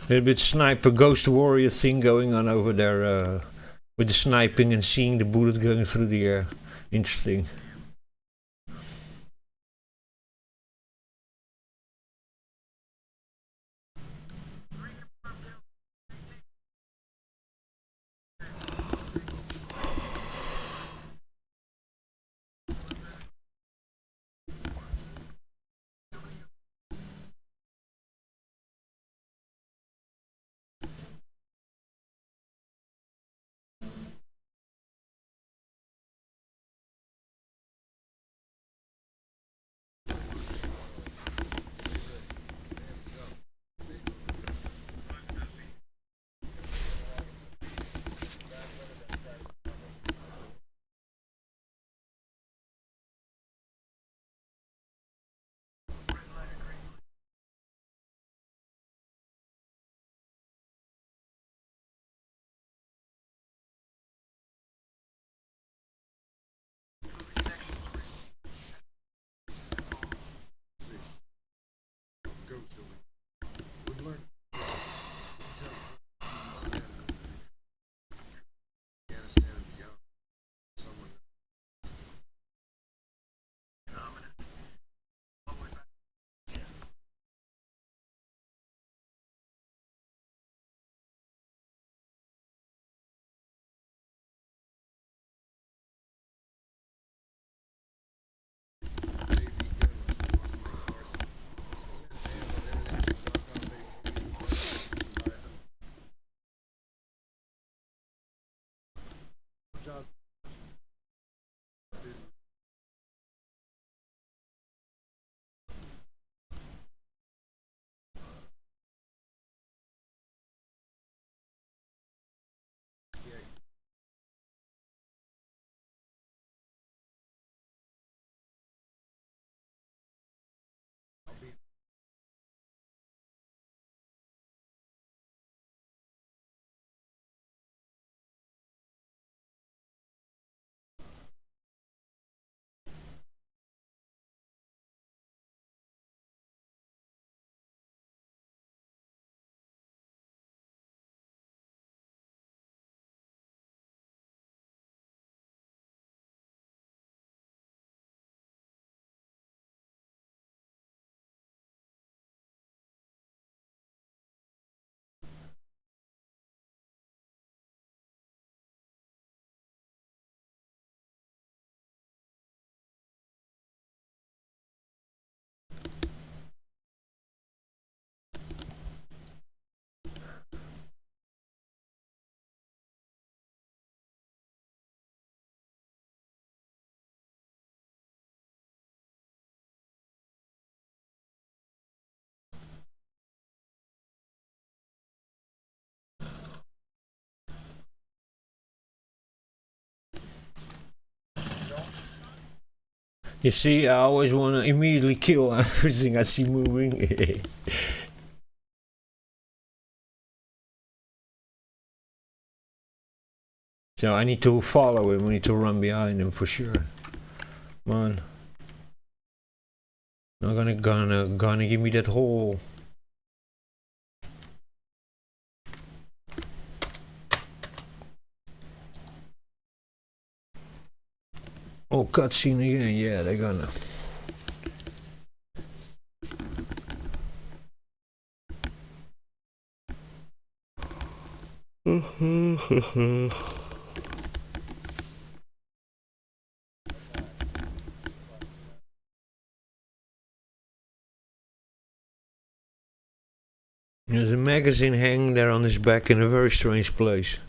Little bit sniper ghost warrior thing going on over there with the sniping and seeing the bullet going through the air. Interesting. You see, I always want to immediately kill everything I see moving. So I need to follow him, I need to run behind him for sure. Come on. Not gonna give me that hole. Oh, cutscene again, yeah, they're gonna. There's a magazine hanging there on his back in a very strange place.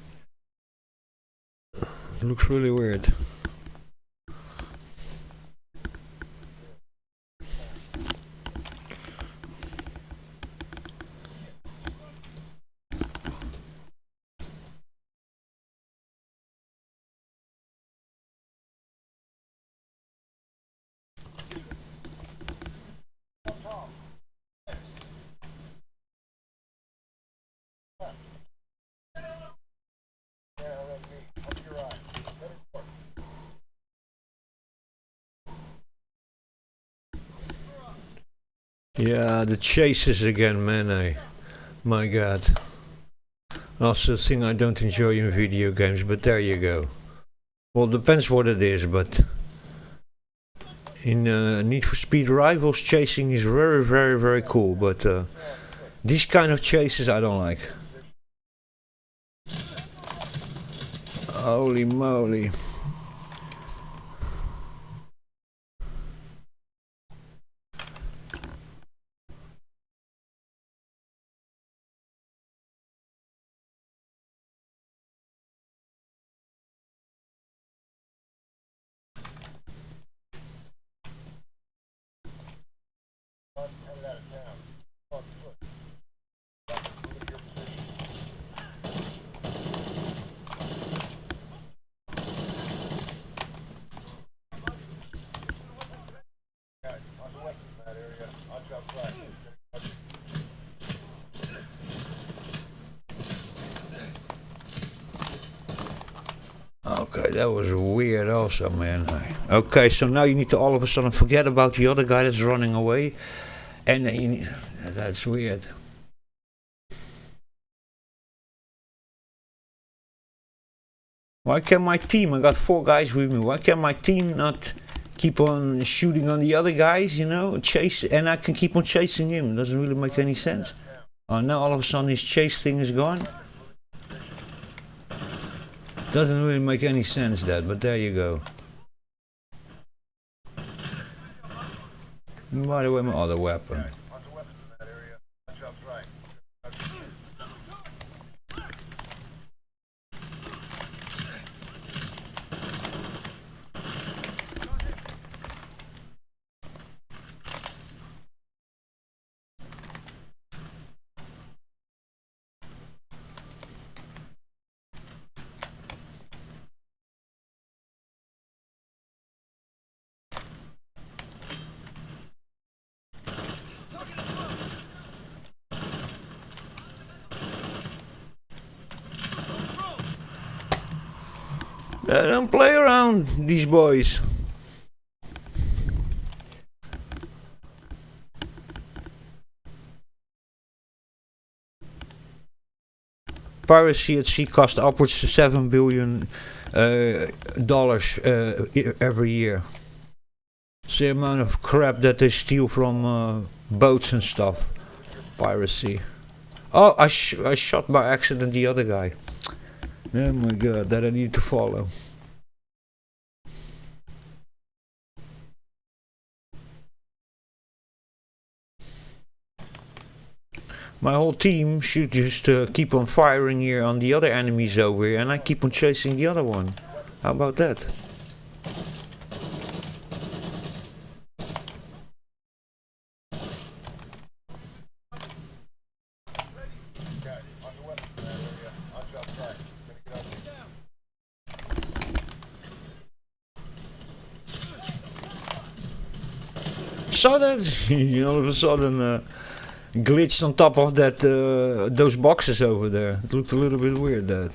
Looks really weird. Yeah, the chases again, man. My god. Also a thing I don't enjoy in video games, but there you go. Well, depends what it is, but in Need for Speed Rivals, chasing is very, very, very cool, but these kind of chases I don't like. Holy moly. Okay, that was weird also, man. Okay, so now you need to all of a sudden forget about the other guy that's running away. And that's weird. Why can my team, I got 4 guys with me, why can my team not keep on shooting on the other guys, you know, chase, and I can keep on chasing him? Doesn't really make any sense. Oh, now all of a sudden his chase thing is gone. Doesn't really make any sense that, but there you go. By the way, my other weapon. They don't play around, these boys. Piracy at sea costs upwards to $7 billion every year. It's the amount of crap that they steal from boats and stuff. Piracy. Oh, I shot by accident the other guy. Oh my god, that I need to follow. My whole team should just keep on firing here on the other enemies over here, and I keep on chasing the other one. How about that? Saw that? He all of a sudden glitched on top of that those boxes over there. It looked a little bit weird. That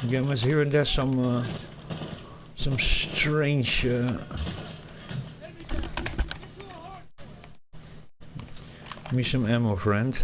again was here and there some strange. Give me some ammo, friend.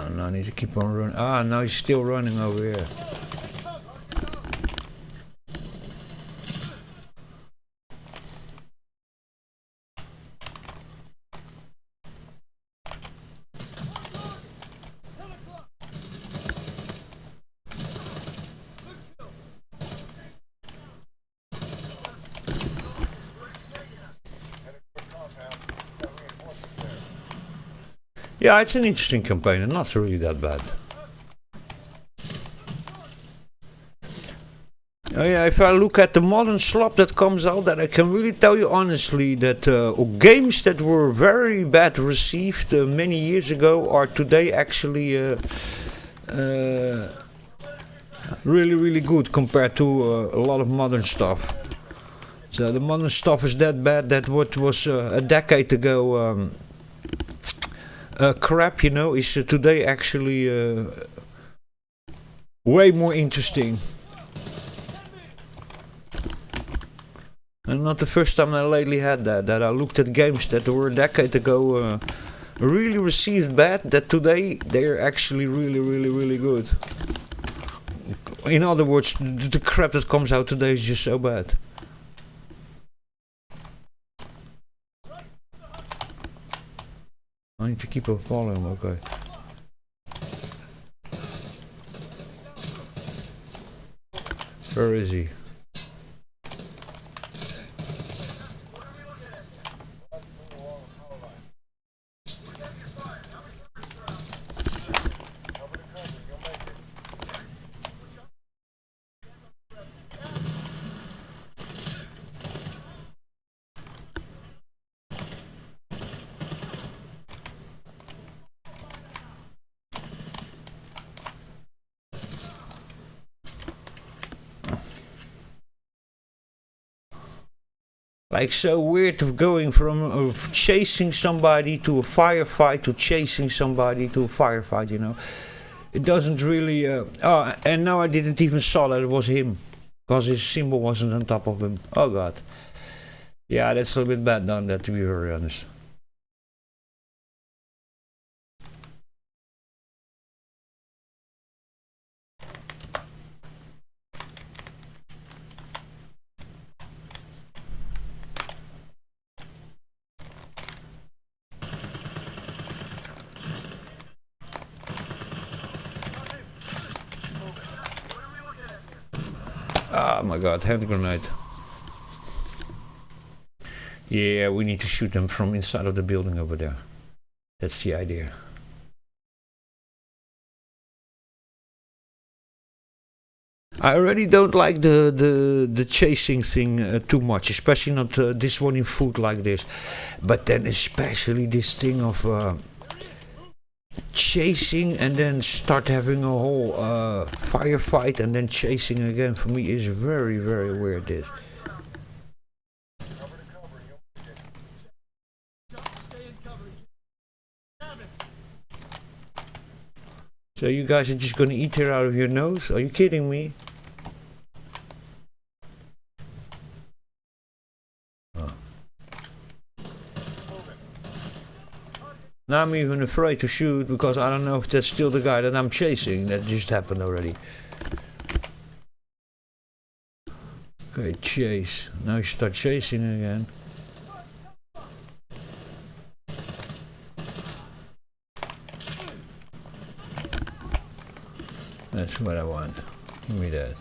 No, I need to keep on running. Ah, now he's still running over here. Yeah, it's an interesting campaign and not really that bad. Oh yeah, if I look at the modern slop that comes out, then I can really tell you honestly that games that were very bad received many years ago are today actually really good compared to a lot of modern stuff. So the modern stuff is that bad that what was a decade ago crap, you know, is today actually way more interesting. And not the first time I lately had that I looked at games that were a decade ago really received bad, that today they're actually really good. In other words, the crap that comes out today is just so bad. I need to keep on following him, okay. Where is he? Like so weird of going from chasing somebody to a firefight to chasing somebody to a firefight, you know. It doesn't really... oh, and now I didn't even saw that it was him. Because his symbol wasn't on top of him. Oh god. Yeah, that's a little bit bad done that, to be very honest. Oh my god, hand grenade. Yeah, we need to shoot them from inside of the building over there. That's the idea. I already don't like the chasing thing too much, especially not this one in food like this. But then especially this thing of chasing and then start having a whole firefight and then chasing again, for me is very weird. This. So you guys are just gonna eat her out of your nose? Are you kidding me? Oh. Now I'm even afraid to shoot because I don't know if that's still the guy that I'm chasing. That just happened already. Okay, chase. Now you start chasing again. That's what I want. Give me that.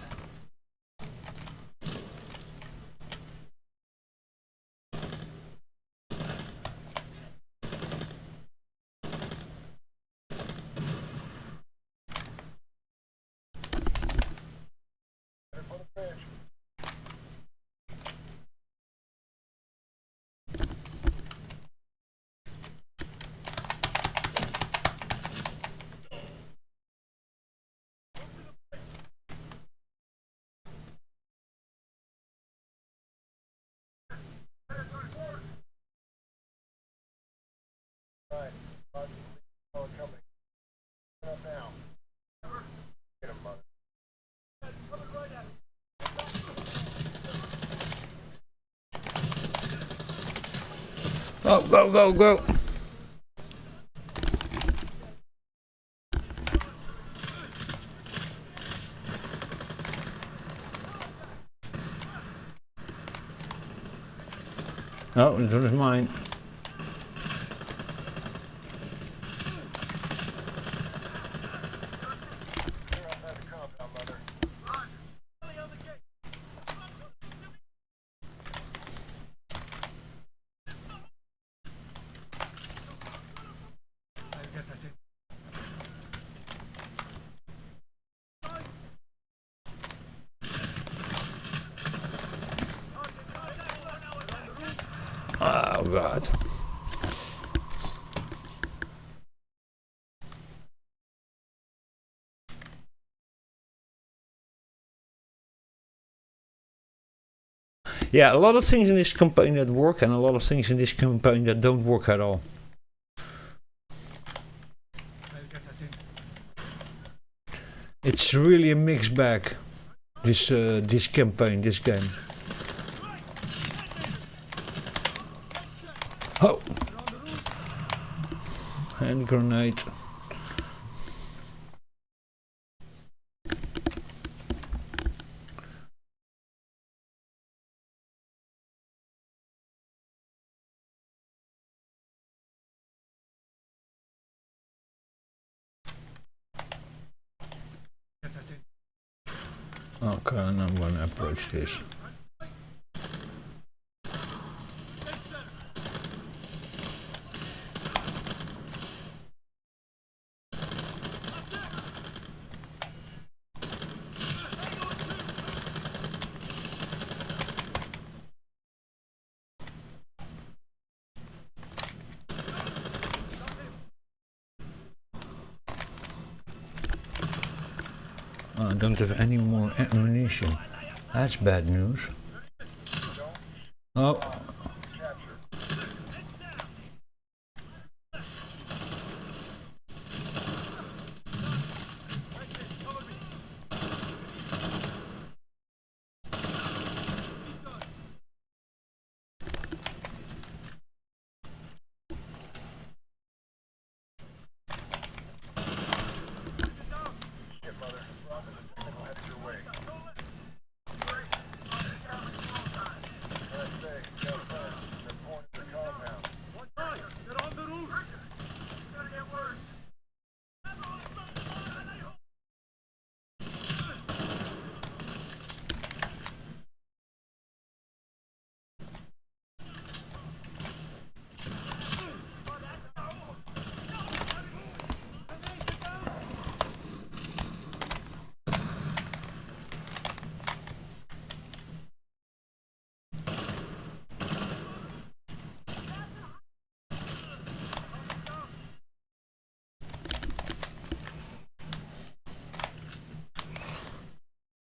Oh, go, go, go! Oh, this one is mine. Oh God. Yeah, a lot of things in this campaign that work and a lot of things in this campaign that don't work at all. It's really a mixed bag, this campaign, this game. Oh! Hand grenade. Okay, and I'm gonna approach this. I don't have any more ammunition. That's bad news. Oh.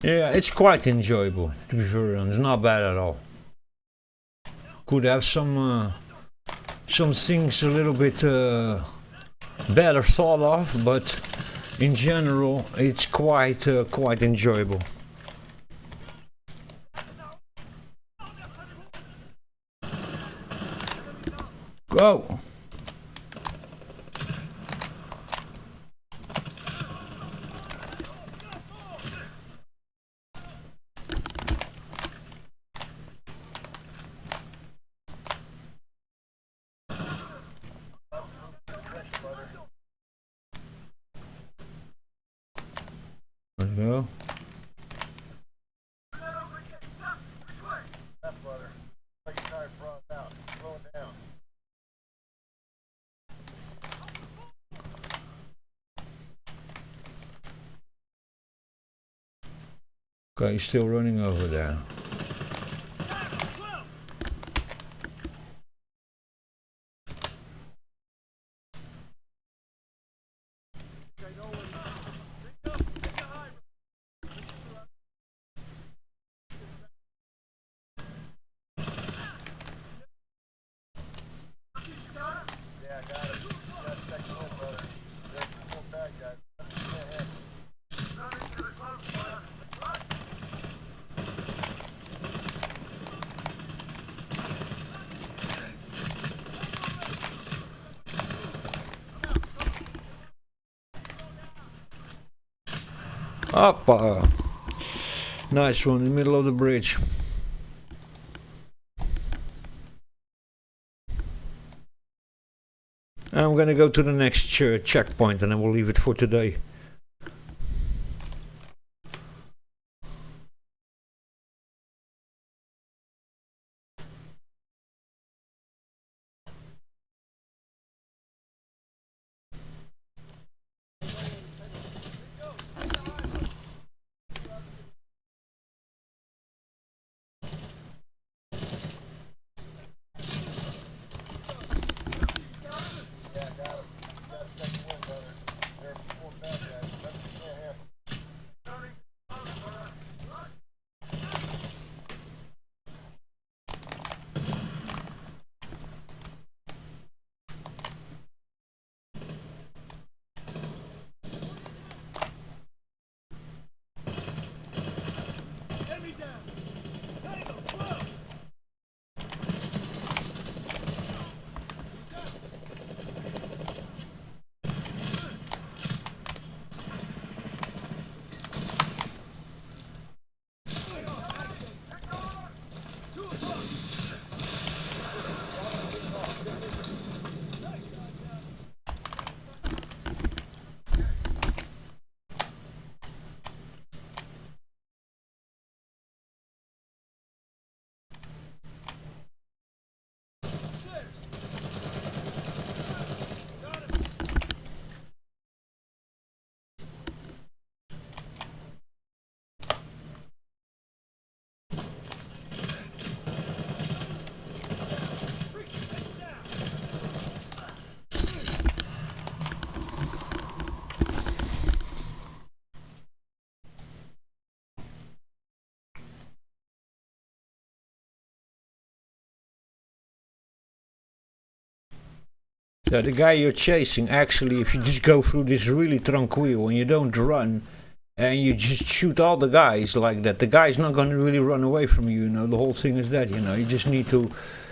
Yeah, it's quite enjoyable, to be very honest. Not bad at all. Could have some things a little bit better thought of, but in general, it's quite enjoyable. Go! Let's go. Okay, he's still running over there. Up. Nice one in the middle of the bridge. I'm gonna go to the next checkpoint and then we'll leave it for today. So the guy you're chasing, actually, if you just go through this really tranquil and you don't run and you just shoot all the guys like that, the guy's not going to really run away from you, you know. The whole thing is that, you know, you just need to,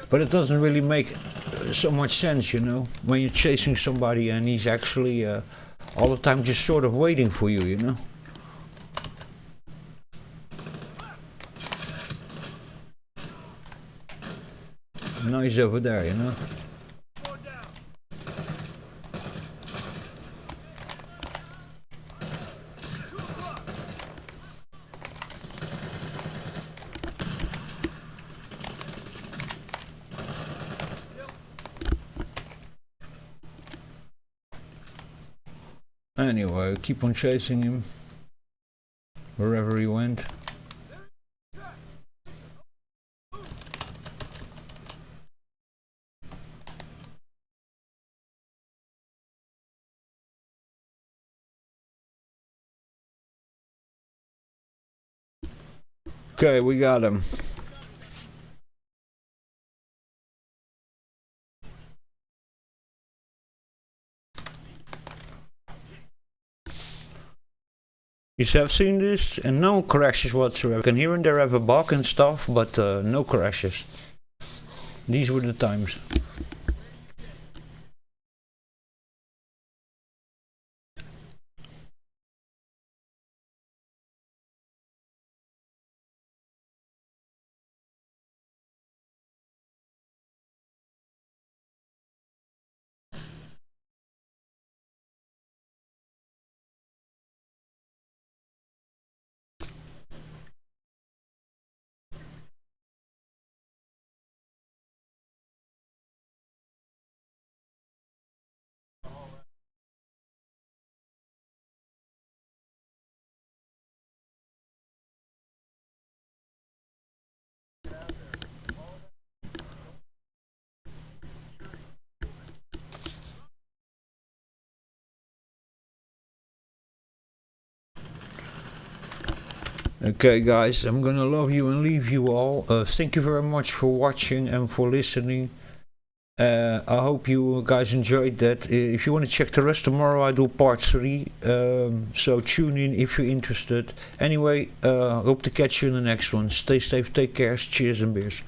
but it doesn't really make so much sense, you know, when you're chasing somebody and he's actually all the time just sort of waiting for you, you know. Now he's over there, you know. Anyway, keep on chasing him wherever he went. Okay, we got him. You have seen this and no crashes whatsoever. You can here and there have a bug and stuff, but no crashes. These were the times. Okay guys, I'm gonna love you and leave you all. Thank you very much for watching and for listening. I hope you guys enjoyed that. If you want to check the rest tomorrow, I do part 3. So tune in if you're interested. Anyway, hope to catch you in the next one. Stay safe, take care, cheers and beers.